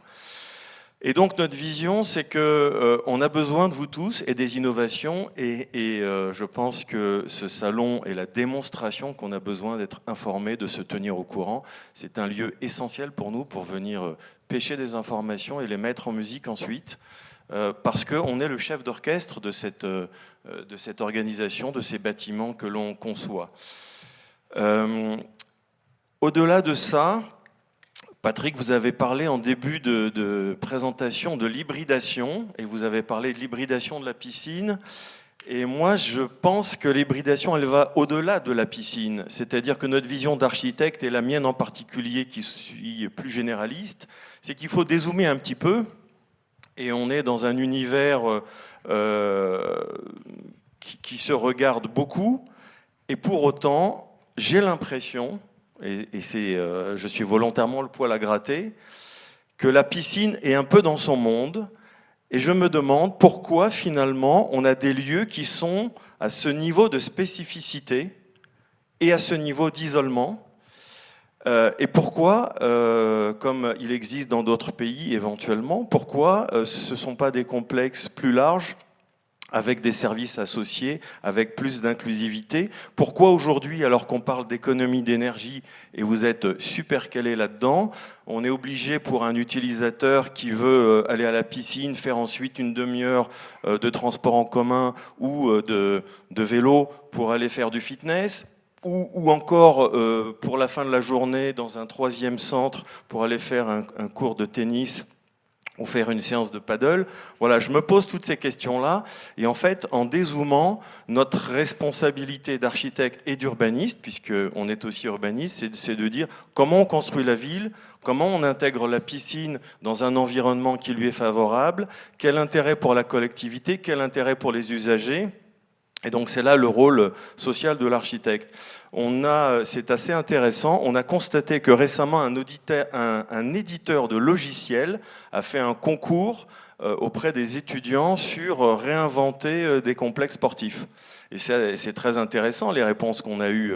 Et donc notre vision, c'est qu'on a besoin de vous tous et des innovations, et je pense que ce salon est la démonstration qu'on a besoin d'être informé, de se tenir au courant. C'est un lieu essentiel pour nous pour venir pêcher des informations et les mettre en musique ensuite, parce qu'on est le chef d'orchestre de cette organisation, de ces bâtiments que l'on conçoit. Au-delà de ça, Patrick, vous avez parlé en début de présentation de l'hybridation, et vous avez parlé de l'hybridation de la piscine. Et moi, je pense que l'hybridation, elle va au-delà de la piscine. C'est-à-dire que notre vision d'architecte, et la mienne en particulier, qui suis plus généraliste, c'est qu'il faut dézoomer un petit peu, et on est dans un univers qui se regarde beaucoup, et pour autant, j'ai l'impression, et je suis volontairement le poil à gratter, que la piscine est un peu dans son monde, et je me demande pourquoi finalement on a des lieux qui sont à ce niveau de spécificité et à ce niveau d'isolement, et pourquoi, comme il existe dans d'autres pays éventuellement, pourquoi ce ne sont pas des complexes plus larges avec des services associés, avec plus d'inclusivité. Pourquoi aujourd'hui, alors qu'on parle d'économie d'énergie et vous êtes super calé là-dedans, on est obligé pour un utilisateur qui veut aller à la piscine, faire ensuite une demi-heure de transport en commun ou de vélo pour aller faire du fitness, ou encore pour la fin de la journée dans un troisième centre pour aller faire un cours de tennis ou faire une séance de paddle. Voilà, je me pose toutes ces questions-là, et en fait, en dézoomant, notre responsabilité d'architecte et d'urbaniste, puisqu'on est aussi urbaniste, c'est de dire comment on construit la ville, comment on intègre la piscine dans un environnement qui lui est favorable, quel intérêt pour la collectivité, quel intérêt pour les usagers. Et donc c'est là le rôle social de l'architecte. C'est assez intéressant, on a constaté que récemment un éditeur de logiciels a fait un concours auprès des étudiants sur réinventer des complexes sportifs. Et c'est très intéressant les réponses qu'on a eues.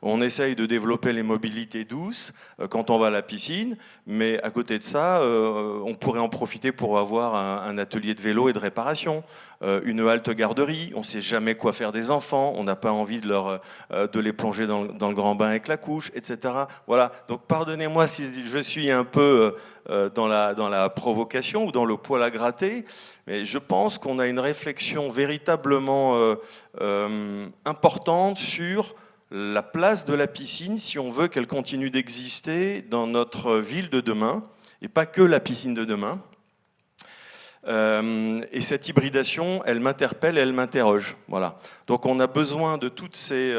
On essaye de développer les mobilités douces quand on va à la piscine, mais à côté de ça, on pourrait en profiter pour avoir un atelier de vélo et de réparation, une halte garderie. On ne sait jamais quoi faire des enfants, on n'a pas envie de les plonger dans le grand bain avec la couche, etc. Voilà. Donc pardonnez-moi si je suis un peu dans la provocation ou dans le poil à gratter, mais je pense qu'on a une réflexion véritablement importante sur la place de la piscine si on veut qu'elle continue d'exister dans notre ville de demain, et pas que la piscine de demain. Et cette hybridation, elle m'interpelle, elle m'interroge. Voilà. Donc on a besoin de toutes ces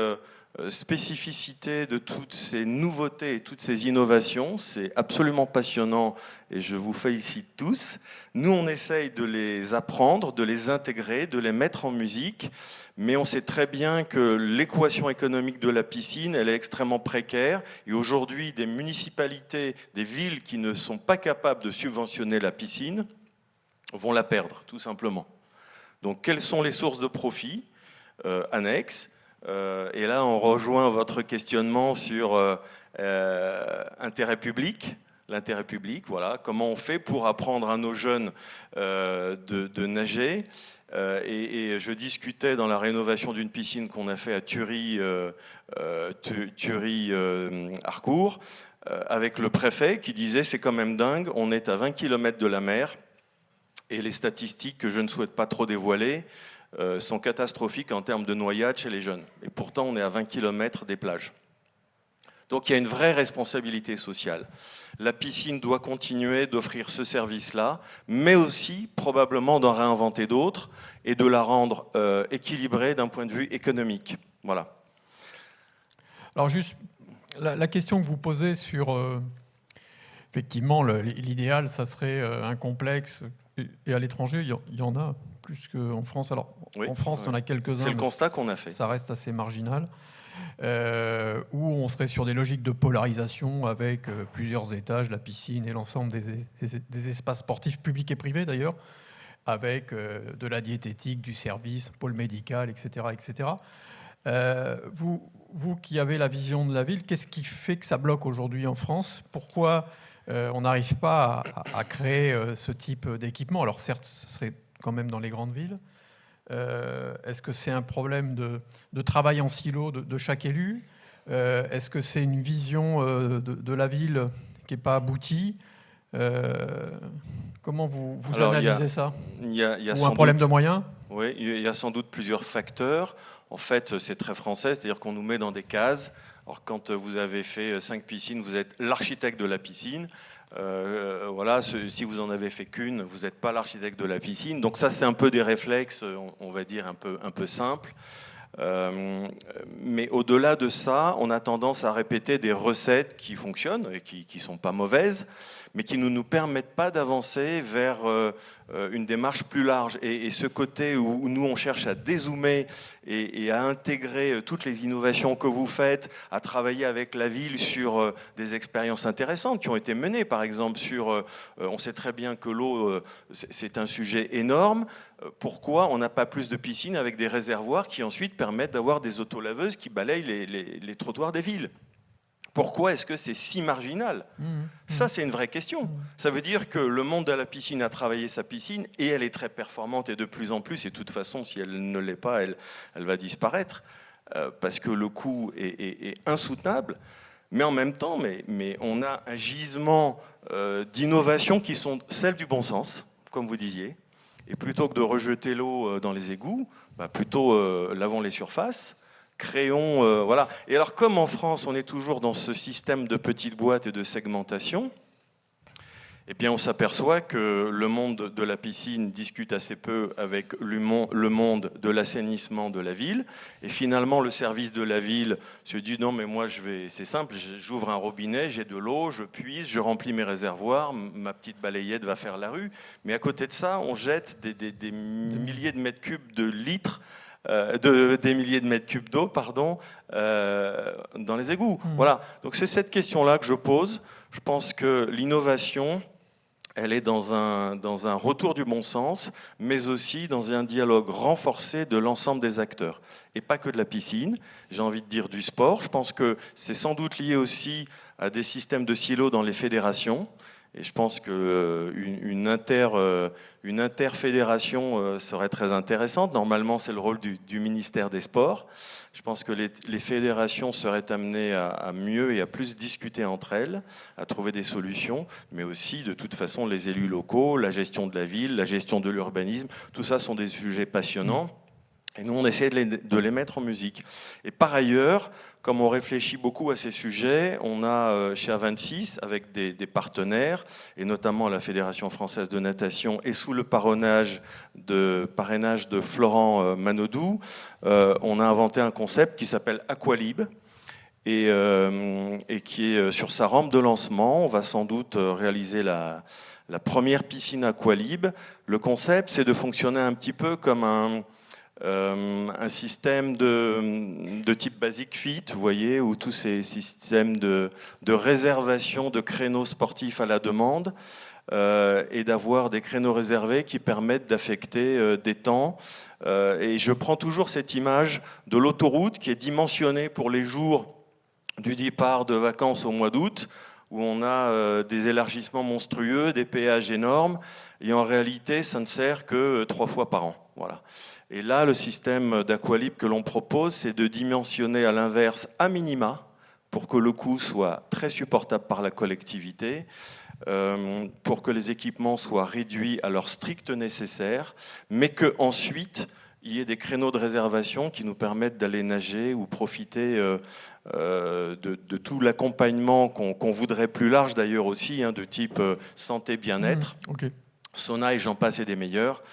spécificités, de toutes ces nouveautés et toutes ces innovations. C'est absolument passionnant et je vous félicite tous. Nous, on essaye de les apprendre, de les intégrer, de les mettre en musique, mais on sait très bien que l'équation économique de la piscine, elle est extrêmement précaire. Et aujourd'hui, des municipalités, des villes qui ne sont pas capables de subventionner la piscine vont la perdre, tout simplement. Donc, quelles sont les sources de profit annexes ? Et là, on rejoint votre questionnement sur intérêt public. L'intérêt public, voilà. Comment on fait pour apprendre à nos jeunes de nager ? Et je discutais dans la rénovation d'une piscine qu'on a fait à Thury-Harcourt avec le préfet qui disait c'est quand même dingue, on est à 20 km de la mer et les statistiques que je ne souhaite pas trop dévoiler sont catastrophiques en termes de noyade chez les jeunes. Et pourtant, on est à 20 km des plages. Donc il y a une vraie responsabilité sociale. La piscine doit continuer d'offrir ce service-là, mais aussi probablement d'en réinventer d'autres et de la rendre équilibrée d'un point de vue économique. Voilà. Alors juste, la question que vous posez sur... effectivement, l'idéal, ça serait un complexe. Et à l'étranger, il y en a plus qu'en France. Alors, oui, en France, il y en a quelques-uns. C'est le constat qu'on a fait. Ça reste assez marginal. Où on serait sur des logiques de polarisation avec plusieurs étages, la piscine et l'ensemble des espaces sportifs publics et privés d'ailleurs, avec de la diététique, du service, pôle médical, etc. etc. Vous qui avez la vision de la ville, qu'est-ce qui fait que ça bloque aujourd'hui en France ? Pourquoi on n'arrive pas à créer ce type d'équipement ? Alors certes, ce serait quand même dans les grandes villes. Est-ce que c'est un problème de travail en silo de chaque élu ? Est-ce que c'est une vision de la ville qui n'est pas aboutie ? Comment vous analysez ça ? Ou un problème de moyens ? Oui, il y a sans doute plusieurs facteurs. En fait, c'est très français, c'est-à-dire qu'on nous met dans des cases. Alors, quand vous avez fait 5 piscines, vous êtes l'architecte de la piscine. Voilà, si vous en avez fait qu'une, vous n'êtes pas l'architecte de la piscine. Donc ça, c'est un peu des réflexes, on va dire, un peu simples. Mais au-delà de ça, on a tendance à répéter des recettes qui fonctionnent et qui ne sont pas mauvaises, mais qui ne nous permettent pas d'avancer vers une démarche plus large. Et ce côté où nous, on cherche à dézoomer et à intégrer toutes les innovations que vous faites, à travailler avec la ville sur des expériences intéressantes qui ont été menées, par exemple, sur... on sait très bien que l'eau, c'est un sujet énorme. Pourquoi on n'a pas plus de piscines avec des réservoirs qui ensuite permettent d'avoir des autolaveuses qui balayent les trottoirs des villes ? Pourquoi est-ce que c'est si marginal? Ça, c'est une vraie question. Ça veut dire que le monde de la piscine a travaillé sa piscine et elle est très performante et de plus en plus. Et de toute façon, si elle ne l'est pas, elle va disparaître parce que le coût est insoutenable. Mais en même temps, mais on a un gisement d'innovations qui sont celles du bon sens, comme vous disiez. Et plutôt que de rejeter l'eau dans les égouts, plutôt lavons les surfaces. Créons, voilà. Et alors, comme en France, on est toujours dans ce système de petites boîtes et de segmentation, eh bien, on s'aperçoit que le monde de la piscine discute assez peu avec le monde de l'assainissement de la ville. Et finalement, le service de la ville se dit non, mais moi, c'est simple, j'ouvre un robinet, j'ai de l'eau, je puise, je remplis mes réservoirs, ma petite balayette va faire la rue. Mais à côté de ça, on jette des milliers de mètres cubes de litres. Des milliers de mètres cubes d'eau, dans les égouts. Voilà. Donc c'est cette question-là que je pose. Je pense que l'innovation, elle est dans un retour du bon sens, mais aussi dans un dialogue renforcé de l'ensemble des acteurs. Et pas que de la piscine, j'ai envie de dire du sport. Je pense que c'est sans doute lié aussi à des systèmes de silos dans les fédérations. Et je pense qu'une interfédération serait très intéressante. Normalement, c'est le rôle du ministère des Sports. Je pense que les fédérations seraient amenées à mieux et à plus discuter entre elles, à trouver des solutions, mais aussi, de toute façon, les élus locaux, la gestion de la ville, la gestion de l'urbanisme, tout ça sont des sujets passionnants. Et nous, on essaie de les mettre en musique. Et par ailleurs, comme on réfléchit beaucoup à ces sujets, on a chez A26, avec des partenaires, et notamment la Fédération française de natation, et sous le parrainage de Florent Manodou, on a inventé un concept qui s'appelle Aqualib, et qui est sur sa rampe de lancement. On va sans doute réaliser la première piscine Aqualib. Le concept, c'est de fonctionner un petit peu comme un système de type Basic Fit, vous voyez, où tous ces systèmes de réservation de créneaux sportifs à la demande, et d'avoir des créneaux réservés qui permettent d'affecter des temps. Et je prends toujours cette image de l'autoroute qui est dimensionnée pour les jours du départ de vacances au mois d'août, où on a des élargissements monstrueux, des péages énormes, et en réalité, ça ne sert que 3 fois par an. Voilà. Et là, le système d'Aqualib que l'on propose, c'est de dimensionner à l'inverse à minima, pour que le coût soit très supportable par la collectivité, pour que les équipements soient réduits à leur strict nécessaire, mais qu'ensuite, il y ait des créneaux de réservation qui nous permettent d'aller nager ou profiter de tout l'accompagnement qu'on voudrait plus large d'ailleurs aussi, de type santé, bien-être, sauna et j'en passe et des meilleurs,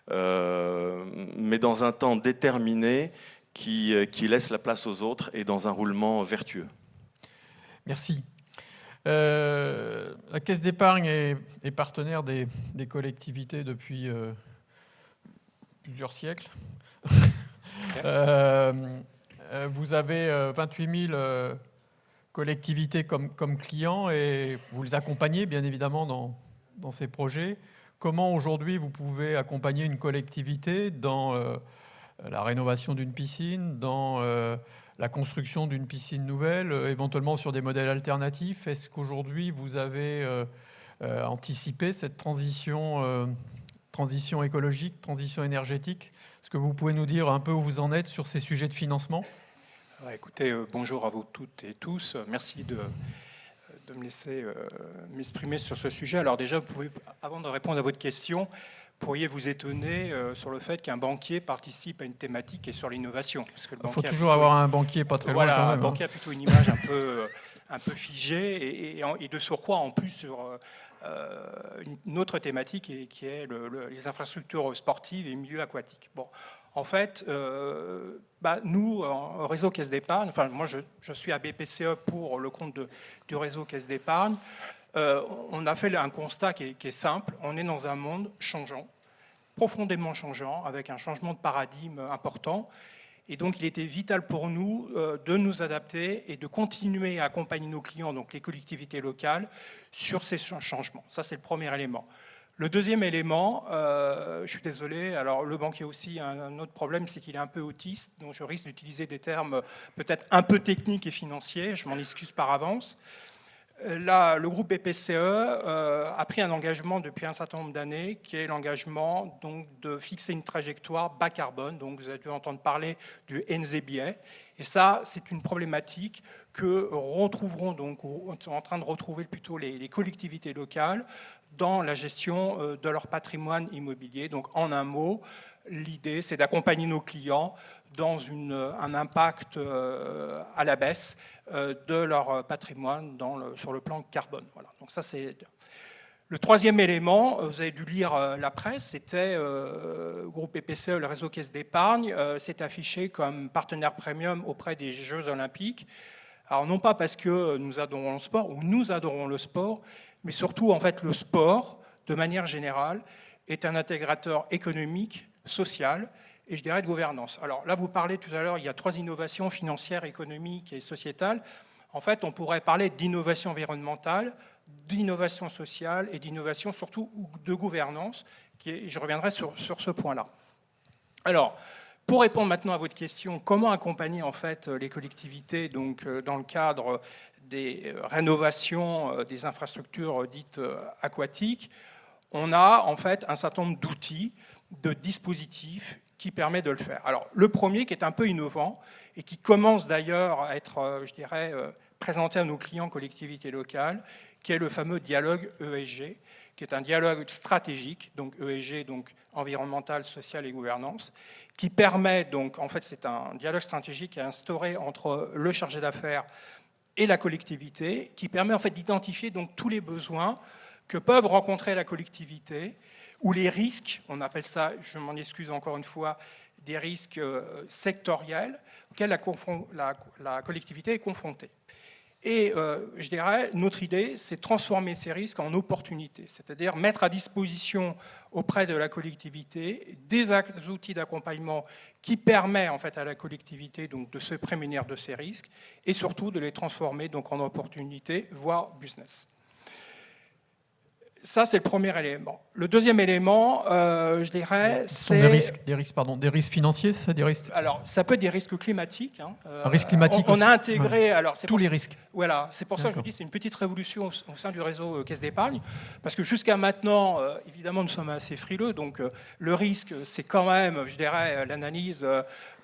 mais dans un temps déterminé qui laisse la place aux autres et dans un roulement vertueux. Merci. La Caisse d'épargne est partenaire des collectivités depuis plusieurs siècles. Vous avez 28 000 collectivités comme clients et vous les accompagnez bien évidemment dans ces projets. Comment aujourd'hui vous pouvez accompagner une collectivité dans la rénovation d'une piscine, dans la construction d'une piscine nouvelle, éventuellement sur des modèles alternatifs? Est-ce qu'aujourd'hui vous avez anticipé cette transition écologique, transition énergétique? Est-ce que vous pouvez nous dire un peu où vous en êtes sur ces sujets de financement? Écoutez, bonjour à vous toutes et tous. Merci de me laisser m'exprimer sur ce sujet. Alors déjà, vous pouvez, avant de répondre à votre question, pourriez vous étonner sur le fait qu'un banquier participe à une thématique qui est sur l'innovation. Il faut toujours avoir un banquier pas très loin. Voilà, quand même, un banquier a plutôt une image un peu figée et de surcroît en plus sur une autre thématique qui est les infrastructures sportives et milieux aquatiques. Bon, en fait, nous, au réseau Caisse d'Épargne, enfin moi je suis à BPCE pour le compte du réseau Caisse d'Épargne, on a fait un constat qui est simple. On est dans un monde changeant, profondément changeant, avec un changement de paradigme important. Et donc, il était vital pour nous de nous adapter et de continuer à accompagner nos clients, donc les collectivités locales, sur ces changements. Ça, c'est le premier élément. Le deuxième élément, je suis désolé, alors le banquier aussi a un autre problème, c'est qu'il est un peu autiste, donc je risque d'utiliser des termes peut-être un peu techniques et financiers, je m'en excuse par avance. Là, le groupe BPCE a pris un engagement depuis un certain nombre d'années, qui est l'engagement donc de fixer une trajectoire bas carbone. Donc, vous avez dû entendre parler du NZBA. Et ça, c'est une problématique que retrouveront donc, sont en train de retrouver plutôt les collectivités locales dans la gestion de leur patrimoine immobilier. Donc, en un mot, l'idée, c'est d'accompagner nos clients dans un impact à la baisse de leur patrimoine sur le plan carbone. Voilà. Donc ça, c'est le troisième élément. Vous avez dû lire la presse. C'était groupe BPCE, le réseau Caisse d'épargne, s'est affiché comme partenaire premium auprès des Jeux Olympiques. Alors non pas parce que nous adorons le sport ou nous adorons le sport, mais surtout en fait le sport, de manière générale, est un intégrateur économique, social et je dirais de gouvernance. Alors là, vous parlez tout à l'heure, il y a 3 innovations financières, économiques et sociétales. En fait, on pourrait parler d'innovation environnementale, d'innovation sociale et d'innovation surtout de gouvernance. Je reviendrai sur ce point-là. Alors, pour répondre maintenant à votre question, comment accompagner en fait les collectivités donc, dans le cadre des rénovations des infrastructures dites aquatiques, on a en fait un certain nombre d'outils, de dispositifs qui permet de le faire. Alors, le premier qui est un peu innovant et qui commence d'ailleurs à être, je dirais, présenté à nos clients collectivités locales, qui est le fameux dialogue ESG, qui est un dialogue stratégique, donc ESG, donc environnemental, social et gouvernance, qui permet donc, en fait, c'est un dialogue stratégique qui est instauré entre le chargé d'affaires et la collectivité, qui permet en fait d'identifier donc tous les besoins que peuvent rencontrer la collectivité ou les risques, on appelle ça, je m'en excuse encore une fois, des risques sectoriels auxquels la collectivité est confrontée. Et je dirais, notre idée, c'est de transformer ces risques en opportunités, c'est-à-dire mettre à disposition auprès de la collectivité des outils d'accompagnement qui permettent en fait à la collectivité donc, de se prémunir de ces risques et surtout de les transformer donc, en opportunités, voire business. Ça, c'est le premier élément. Le deuxième élément, je dirais, c'est... Des risques financiers, c'est des risques... Alors, ça peut être des risques climatiques. Un risque climatique on a intégré... Ouais. Alors, tous les risques. Voilà, c'est pour ça que je vous dis c'est une petite révolution au sein du réseau Caisse d'épargne, parce que jusqu'à maintenant, évidemment, nous sommes assez frileux, donc le risque, c'est quand même, je dirais, l'analyse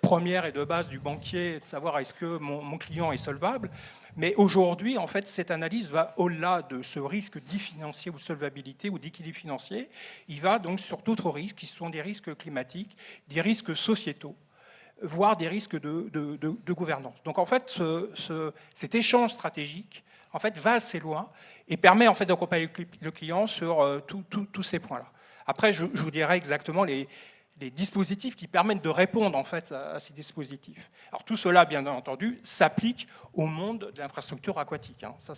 première et de base du banquier, de savoir est-ce que mon client est solvable. Mais aujourd'hui, en fait, cette analyse va au-delà de ce risque dit financier ou de solvabilité ou d'équilibre financier. Il va donc sur d'autres risques qui sont des risques climatiques, des risques sociétaux, voire des risques de gouvernance. Donc en fait, cet échange stratégique en fait, va assez loin et permet en fait, d'accompagner le client sur tous ces points-là. Après, je vous dirai exactement les dispositifs qui permettent de répondre en fait, à ces dispositifs. Alors tout cela, bien entendu, s'applique au monde de l'infrastructure aquatique. Hein. Ça,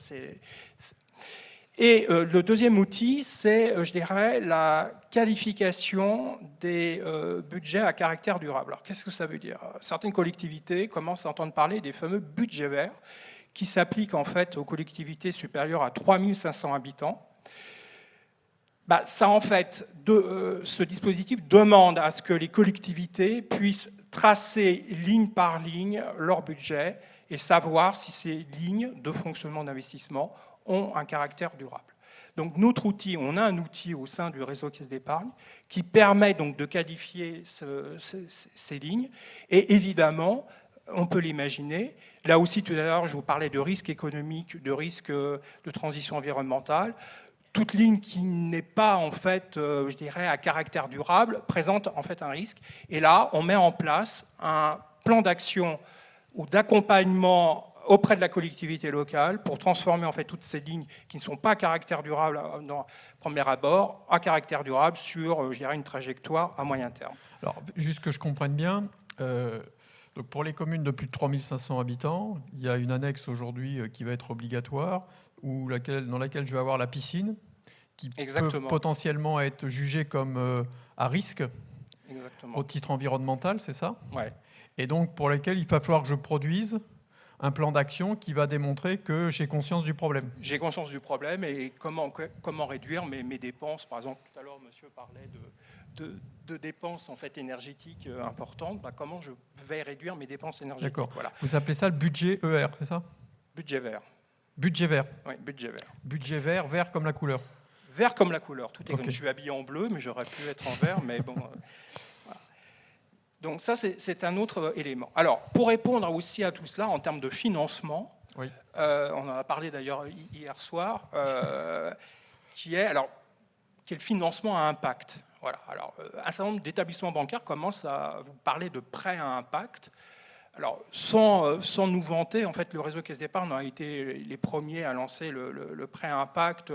Et le deuxième outil, c'est, je dirais, la qualification des budgets à caractère durable. Alors qu'est-ce que ça veut dire ? Certaines collectivités commencent à entendre parler des fameux budgets verts qui s'appliquent en fait aux collectivités supérieures à 3500 habitants. Ça, en fait, ce dispositif demande à ce que les collectivités puissent tracer ligne par ligne leur budget et savoir si ces lignes de fonctionnement d'investissement ont un caractère durable. Donc notre outil, on a un outil au sein du réseau Caisse d'épargne qui permet donc de qualifier ces lignes et évidemment, on peut l'imaginer. Là aussi, tout à l'heure, je vous parlais de risques économiques, de risques de transition environnementale. Toute ligne qui n'est pas, en fait, je dirais, à caractère durable, présente en fait un risque. Et là, on met en place un plan d'action ou d'accompagnement auprès de la collectivité locale pour transformer en fait toutes ces lignes qui ne sont pas à caractère durable dans premier abord, à caractère durable sur, je dirais, une trajectoire à moyen terme. Alors, juste que je comprenne bien, donc pour les communes de plus de 3500 habitants, il y a une annexe aujourd'hui qui va être obligatoire, dans laquelle je vais avoir la piscine, qui peut potentiellement être jugée comme à risque. Exactement. Au titre environnemental, c'est ça ? Ouais. Et donc pour laquelle il va falloir que je produise un plan d'action qui va démontrer que j'ai conscience du problème. J'ai conscience du problème et comment réduire mes dépenses. Par exemple, tout à l'heure, monsieur parlait de dépenses en fait, énergétiques importantes. Comment je vais réduire mes dépenses énergétiques. D'accord. Voilà. Vous appelez ça le budget ER, c'est ça? Budget vert. Budget vert. Oui, budget vert. Budget vert, vert comme la couleur. Vert comme la couleur. Tout est Ok. comme je suis habillé en bleu, mais j'aurais pu être en vert. Mais bon, voilà. Donc ça, c'est un autre élément. Alors, pour répondre aussi à tout cela, en termes de financement, Oui. on en a parlé d'ailleurs hier soir, qui est le financement à impact. Voilà. Alors, un certain nombre d'établissements bancaires commencent à vous parler de prêts à impact. Alors, sans nous vanter, en fait, le réseau Caisse d'Épargne a été les premiers à lancer le prêt à impact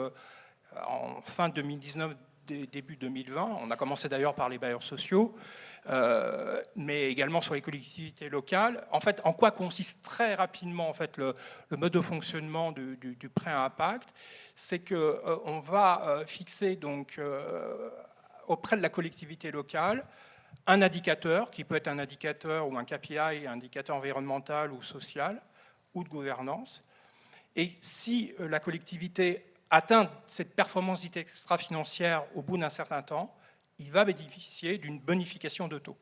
en fin 2019, début 2020. On a commencé d'ailleurs par les bailleurs sociaux, mais également sur les collectivités locales. En fait, en quoi consiste très rapidement en fait, le mode de fonctionnement du prêt à impact? C'est qu'on va fixer donc, auprès de la collectivité locale un indicateur, qui peut être un indicateur ou un KPI, un indicateur environnemental ou social, ou de gouvernance. Et si la collectivité atteint cette performance dite extra-financière au bout d'un certain temps, il va bénéficier d'une bonification de taux.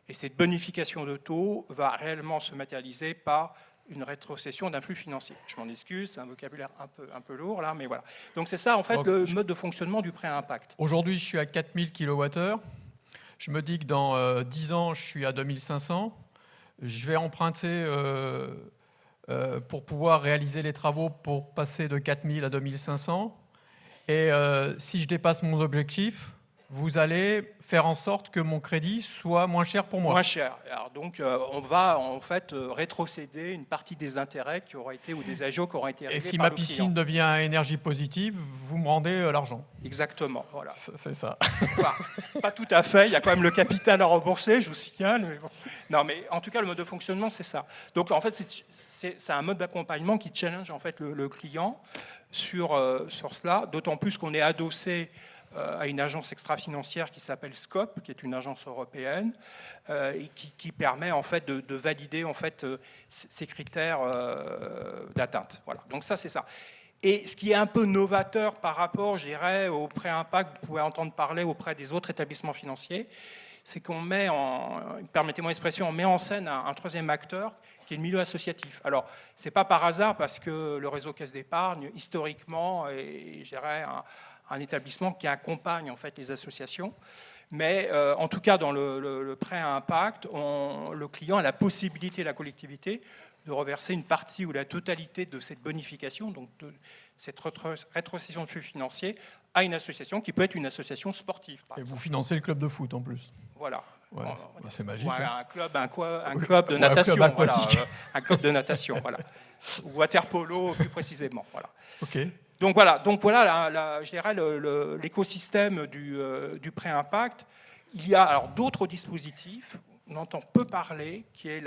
Et cette bonification de taux va réellement se matérialiser par une rétrocession d'un flux financier. Je m'en excuse, c'est un vocabulaire un peu lourd là, mais voilà. Donc c'est ça en fait le mode de fonctionnement du prêt à impact. Aujourd'hui, je suis à 4000 kWh. Je me dis que dans 10 ans, je suis à 2500. Je vais emprunter pour pouvoir réaliser les travaux pour passer de 4000 à 2500. Et si je dépasse mon objectif, vous allez faire en sorte que mon crédit soit moins cher pour moi. Moins cher. Alors donc on va en fait rétrocéder une partie des intérêts qui auraient été ou des agios qui auraient été arrivés Et si par ma le piscine client. devient à énergie positive, vous me rendez l'argent. Exactement, voilà. C'est ça. Enfin, pas tout à fait, il y a quand même le capital à rembourser, je vous signale. Mais bon. Non, mais en tout cas, le mode de fonctionnement, c'est ça. Donc, en fait, c'est un mode d'accompagnement qui challenge en fait, le client sur cela, d'autant plus qu'on est adossé à une agence extra-financière qui s'appelle SCOP, qui est une agence européenne, et qui permet en fait, de valider en fait, ces critères d'atteinte. Voilà. Donc, ça, c'est ça. Et ce qui est un peu novateur par rapport, je dirais, au prêt impact, vous pouvez entendre parler auprès des autres établissements financiers, c'est qu'on met permettez-moi l'expression, on met en scène un troisième acteur qui est le milieu associatif. Alors, c'est pas par hasard parce que le réseau Caisse d'Épargne, historiquement, est, je dirais, un établissement qui accompagne en fait les associations. Mais en tout cas, dans le prêt à impact, le client a la possibilité, la collectivité, de reverser une partie ou la totalité de cette bonification, donc de cette rétrocession de flux financiers, à une association qui peut être une association sportive. Et vous financez le club de foot en plus. Voilà. Ouais, c'est magique. Ou hein. un club de natation. Club aquatique. Voilà, un club de natation, voilà. Ou water-polo plus précisément. Voilà. Ok. Donc voilà, je dirais l'écosystème du prêt impact. Il y a alors d'autres dispositifs, on entend peu parler, qui est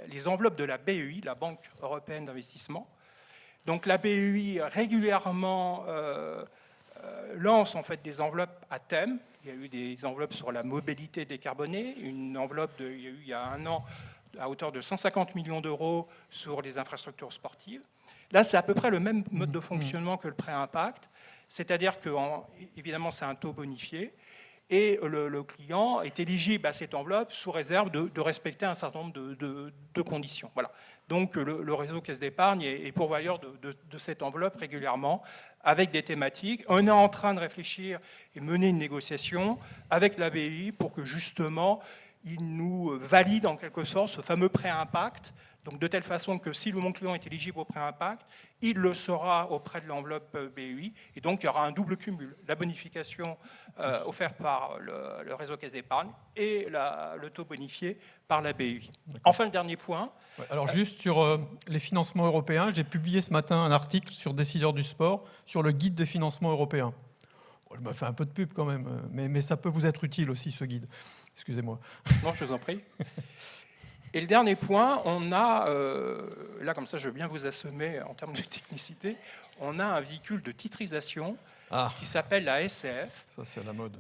les enveloppes de la BEI, la Banque européenne d'investissement. Donc la BEI régulièrement lance en fait des enveloppes à thème. Il y a eu des enveloppes sur la mobilité décarbonée, une enveloppe il y a eu il y a un an à hauteur de 150 millions d'euros sur les infrastructures sportives. Là, c'est à peu près le même mode de fonctionnement que le prêt impact, c'est-à-dire que, évidemment, c'est un taux bonifié, et le client est éligible à cette enveloppe sous réserve de respecter un certain nombre de conditions. Voilà. Donc, le réseau Caisse d'Épargne est pourvoyeur de cette enveloppe régulièrement, avec des thématiques. On est en train de réfléchir et mener une négociation avec la BEI pour que, justement, il nous valide en quelque sorte ce fameux prêt impact, donc de telle façon que si mon client est éligible au prêt impact, il le sera auprès de l'enveloppe BEI, et donc il y aura un double cumul, la bonification offerte par le réseau Caisse d'Épargne et le taux bonifié par la BEI. Enfin, le dernier point. Ouais, alors juste sur les financements européens, j'ai publié ce matin un article sur Décideurs du sport, sur le guide des financements européens. Bon, je me fais un peu de pub quand même, mais ça peut vous être utile aussi ce guide. Excusez-moi. Non, je vous en prie. Et le dernier point, on a, là comme ça je veux bien vous assommer en termes de technicité, on a un véhicule de titrisation qui s'appelle la SCF. Ça c'est à la mode.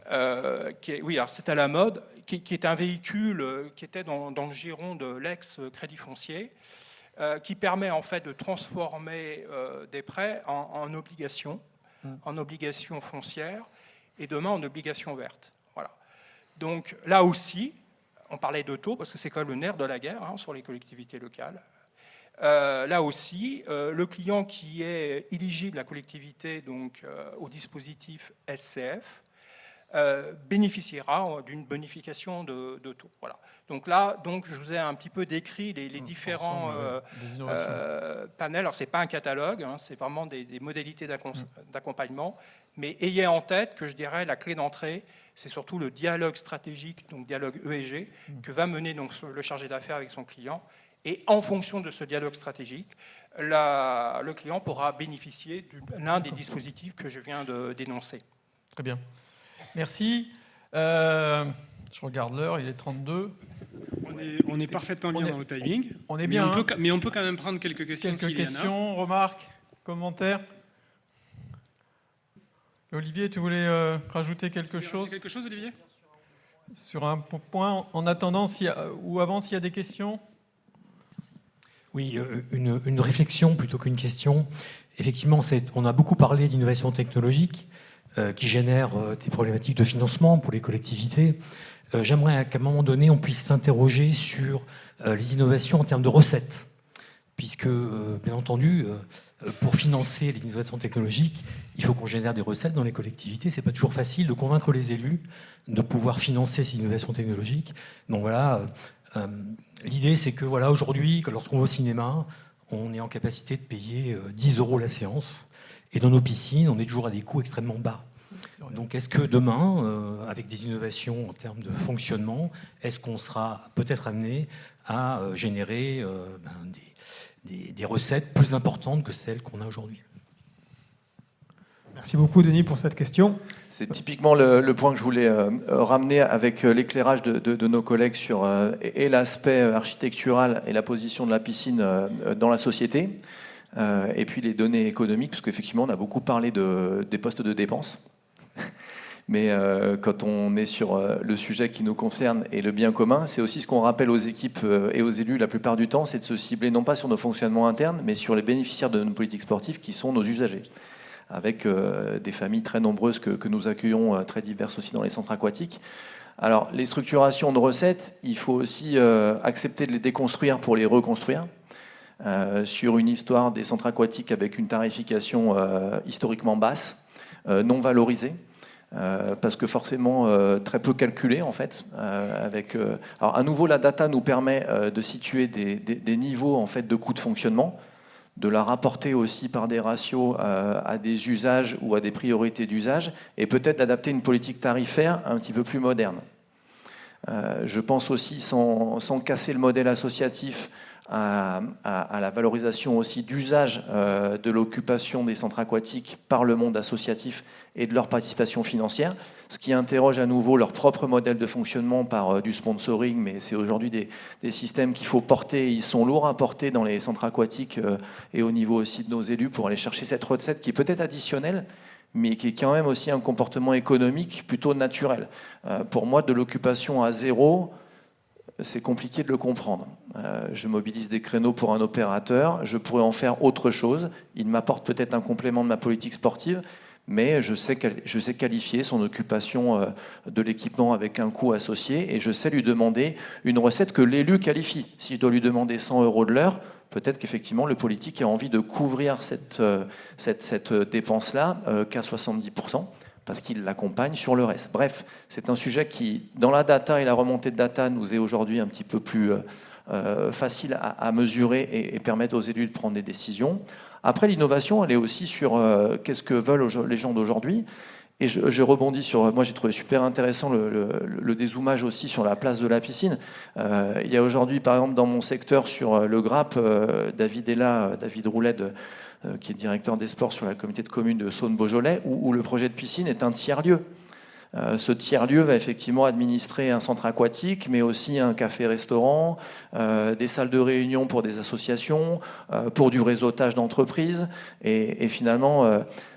Oui, alors c'est à la mode, qui est un véhicule qui était dans le giron de l'ex-Crédit Foncier, qui permet en fait de transformer des prêts en obligations foncières et demain en obligations vertes. Voilà. Donc là aussi, on parlait de taux parce que c'est quand même le nerf de la guerre sur les collectivités locales. Là aussi, le client qui est éligible à la collectivité, donc au dispositif SCF, bénéficiera d'une bonification de taux. Voilà. Donc là, je vous ai un petit peu décrit les différents panels. Alors, ce n'est pas un catalogue, c'est vraiment des modalités d'accompagnement. Mais ayez en tête que je dirais la clé d'entrée, c'est surtout le dialogue stratégique, donc dialogue ESG, que va mener donc le chargé d'affaires avec son client. Et en fonction de ce dialogue stratégique, le client pourra bénéficier de l'un des dispositifs que je viens de dénoncer. Très bien. Merci. Je regarde l'heure, il est 32. On est parfaitement bien dans le timing. On est bien. Mais on peut quand même prendre quelques questions. Quelques questions, remarques, commentaires. Olivier, tu voulais rajouter quelque chose ? Quelque chose, Olivier ? Sur un point, en attendant, ou avant, s'il y a des questions ? Oui, une réflexion plutôt qu'une question. Effectivement, on a beaucoup parlé d'innovation technologique qui génère des problématiques de financement pour les collectivités. J'aimerais qu'à un moment donné, on puisse s'interroger sur les innovations en termes de recettes, puisque, bien entendu, pour financer les innovations technologiques, il faut qu'on génère des recettes dans les collectivités. Ce n'est pas toujours facile de convaincre les élus de pouvoir financer ces innovations technologiques. Donc voilà, l'idée c'est que voilà, aujourd'hui, lorsqu'on va au cinéma, on est en capacité de payer 10 € la séance. Et dans nos piscines, on est toujours à des coûts extrêmement bas. Donc est-ce que demain, avec des innovations en termes de fonctionnement, est-ce qu'on sera peut-être amené à générer des recettes plus importantes que celles qu'on a aujourd'hui ? Merci beaucoup Denis pour cette question. C'est typiquement le point que je voulais ramener avec l'éclairage de nos collègues sur et l'aspect architectural et la position de la piscine dans la société. Et puis les données économiques, parce qu'effectivement, on a beaucoup parlé des postes de dépenses. Mais quand on est sur le sujet qui nous concerne et le bien commun, c'est aussi ce qu'on rappelle aux équipes et aux élus la plupart du temps, c'est de se cibler non pas sur nos fonctionnements internes, mais sur les bénéficiaires de nos politiques sportives qui sont nos usagers, avec des familles très nombreuses que nous accueillons, très diverses aussi dans les centres aquatiques. Alors, les structurations de recettes, il faut aussi accepter de les déconstruire pour les reconstruire. Sur une histoire des centres aquatiques avec une tarification historiquement basse, non valorisée, parce que forcément très peu calculée en fait. Alors à nouveau, la data nous permet de situer des niveaux en fait de coûts de fonctionnement, de la rapporter aussi par des ratios à des usages ou à des priorités d'usage, et peut-être d'adapter une politique tarifaire un petit peu plus moderne. Je pense aussi, sans casser le modèle associatif, à la valorisation aussi d'usage de l'occupation des centres aquatiques par le monde associatif et de leur participation financière, ce qui interroge à nouveau leur propre modèle de fonctionnement par du sponsoring, mais c'est aujourd'hui des systèmes qu'il faut porter, ils sont lourds à porter dans les centres aquatiques et au niveau aussi de nos élus pour aller chercher cette recette qui est peut-être additionnelle, mais qui est quand même aussi un comportement économique plutôt naturel. Pour moi, de l'occupation à zéro, c'est compliqué de le comprendre. Je mobilise des créneaux pour un opérateur, je pourrais en faire autre chose, il m'apporte peut-être un complément de ma politique sportive, mais je sais qualifier son occupation de l'équipement avec un coût associé, et je sais lui demander une recette que l'élu qualifie. Si je dois lui demander 100 € de l'heure, peut-être qu'effectivement le politique a envie de couvrir cette dépense-là qu'à 70%. Parce qu'il l'accompagne sur le reste. Bref, c'est un sujet qui, dans la data et la remontée de data, nous est aujourd'hui un petit peu plus facile à mesurer et permettre aux élus de prendre des décisions. Après, l'innovation, elle est aussi sur qu'est-ce que veulent les gens d'aujourd'hui. Et je rebondis sur... Moi, j'ai trouvé super intéressant le dézoomage aussi sur la place de la piscine. Il y a aujourd'hui, par exemple, dans mon secteur, sur le Grappe, David Roulet, qui est directeur des sports sur la communauté de communes de Saône-Beaujolais, où le projet de piscine est un tiers-lieu. Ce tiers-lieu va effectivement administrer un centre aquatique, mais aussi un café-restaurant, des salles de réunion pour des associations, pour du réseautage d'entreprises. Et finalement,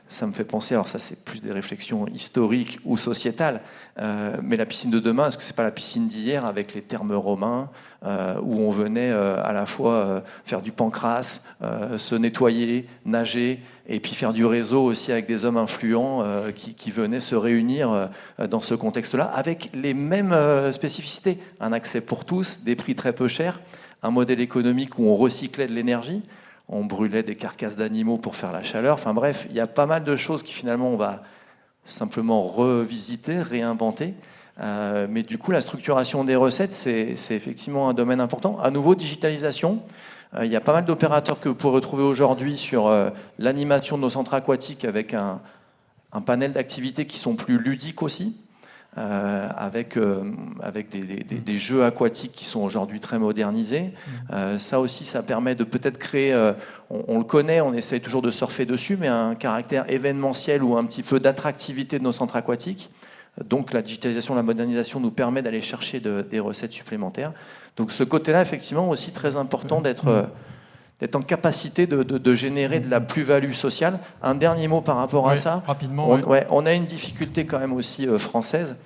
ça me fait penser, alors ça c'est plus des réflexions historiques ou sociétales, mais la piscine de demain, est-ce que c'est pas la piscine d'hier avec les thermes romains, où on venait à la fois faire du pancrace, se nettoyer, nager, et puis faire du réseau aussi avec des hommes influents qui venaient se réunir dans ce contexte-là, avec les mêmes spécificités. Un accès pour tous, des prix très peu chers, un modèle économique où on recyclait de l'énergie, on brûlait des carcasses d'animaux pour faire la chaleur. Enfin bref, il y a pas mal de choses qui finalement on va simplement revisiter, réinventer. Mais du coup, la structuration des recettes, c'est effectivement un domaine important. À nouveau, digitalisation. Il y a pas mal d'opérateurs que vous pourrez retrouver aujourd'hui sur l'animation de nos centres aquatiques avec un panel d'activités qui sont plus ludiques aussi. Avec des jeux aquatiques qui sont aujourd'hui très modernisés. Ça aussi, ça permet de peut-être créer, on le connaît, on essaye toujours de surfer dessus, mais un caractère événementiel ou un petit peu d'attractivité de nos centres aquatiques. Donc la digitalisation, la modernisation nous permet d'aller chercher des recettes supplémentaires. Donc ce côté-là, effectivement, aussi très important d'être en capacité de générer de la plus-value sociale. Un dernier mot par rapport à ça. Rapidement. On a une difficulté quand même aussi française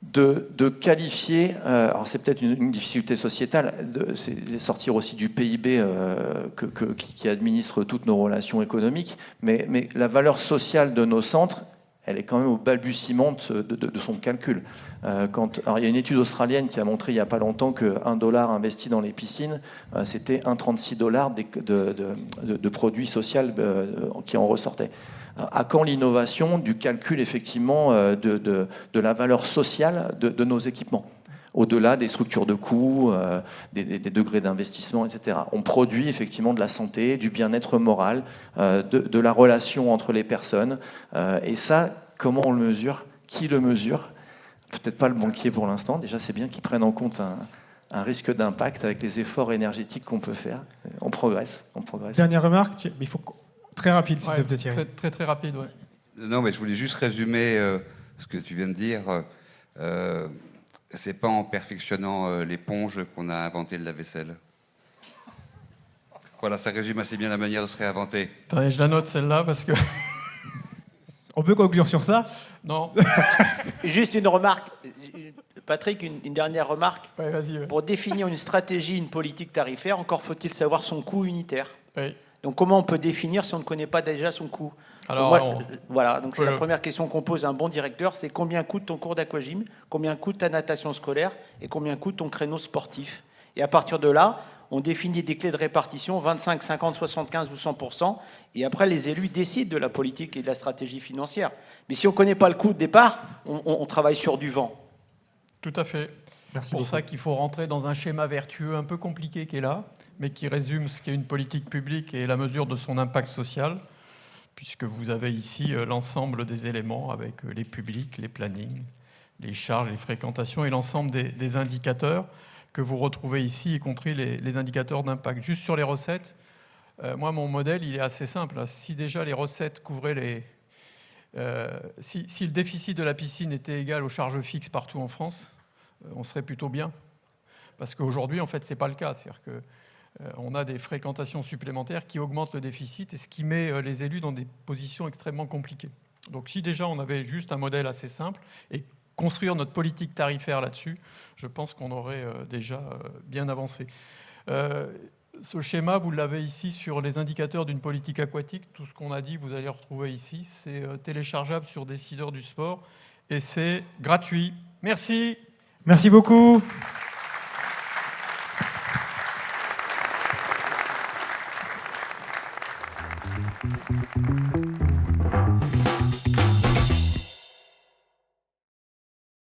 de qualifier, alors c'est peut-être une difficulté sociétale, c'est sortir aussi du PIB qui administre toutes nos relations économiques, mais la valeur sociale de nos centres, elle est quand même au balbutiement de son calcul. Alors il y a une étude australienne qui a montré il n'y a pas longtemps que $1 investi dans les piscines, c'était $1,36 de produits sociaux qui en ressortaient. À quand l'innovation du calcul effectivement de la valeur sociale de nos équipements, au-delà des structures de coûts, des degrés d'investissement, etc. On produit effectivement de la santé, du bien-être moral, de la relation entre les personnes. Et ça, comment on le mesure? Qui le mesure? Peut-être pas le banquier pour l'instant. Déjà, c'est bien qu'ils prennent en compte un risque d'impact avec les efforts énergétiques qu'on peut faire. On progresse. Dernière remarque, il faut très rapide, s'il te plaît, Thierry. Très rapide, ouais. Non, mais je voulais juste résumer ce que tu viens de dire. C'est pas en perfectionnant l'éponge qu'on a inventé le lave-vaisselle. Voilà, ça résume assez bien la manière de se réinventer. Attendez, je la note celle-là parce que... On peut conclure sur ça? Non. Juste une remarque. Patrick, une dernière remarque. Ouais, vas-y. Pour définir une stratégie, une politique tarifaire, encore faut-il savoir son coût unitaire. Oui. Donc comment on peut définir si on ne connaît pas déjà son coût? Alors, voilà, donc c'est la première question qu'on pose à un bon directeur, c'est combien coûte ton cours d'aquagym, combien coûte ta natation scolaire et combien coûte ton créneau sportif. Et à partir de là, on définit des clés de répartition, 25, 50, 75 ou 100%, et après les élus décident de la politique et de la stratégie financière. Mais si on ne connaît pas le coût de départ, on travaille sur du vent. Tout à fait. C'est pour ça qu'il faut rentrer dans un schéma vertueux un peu compliqué qui est là, mais qui résume ce qu'est une politique publique et la mesure de son impact social, puisque vous avez ici l'ensemble des éléments avec les publics, les plannings, les charges, les fréquentations et l'ensemble des indicateurs que vous retrouvez ici, y compris les indicateurs d'impact. Juste sur les recettes, moi, mon modèle, il est assez simple. Si déjà les recettes couvraient si le déficit de la piscine était égal aux charges fixes partout en France, on serait plutôt bien. Parce qu'aujourd'hui, en fait, ce n'est pas le cas. C'est-à-dire qu'on a des fréquentations supplémentaires qui augmentent le déficit et ce qui met les élus dans des positions extrêmement compliquées. Donc si déjà on avait juste un modèle assez simple et construire notre politique tarifaire là-dessus, je pense qu'on aurait déjà bien avancé. Ce schéma, vous l'avez ici sur les indicateurs d'une politique aquatique. Tout ce qu'on a dit, vous allez le retrouver ici. C'est téléchargeable sur Décideurs du Sport et c'est gratuit. Merci. Merci beaucoup.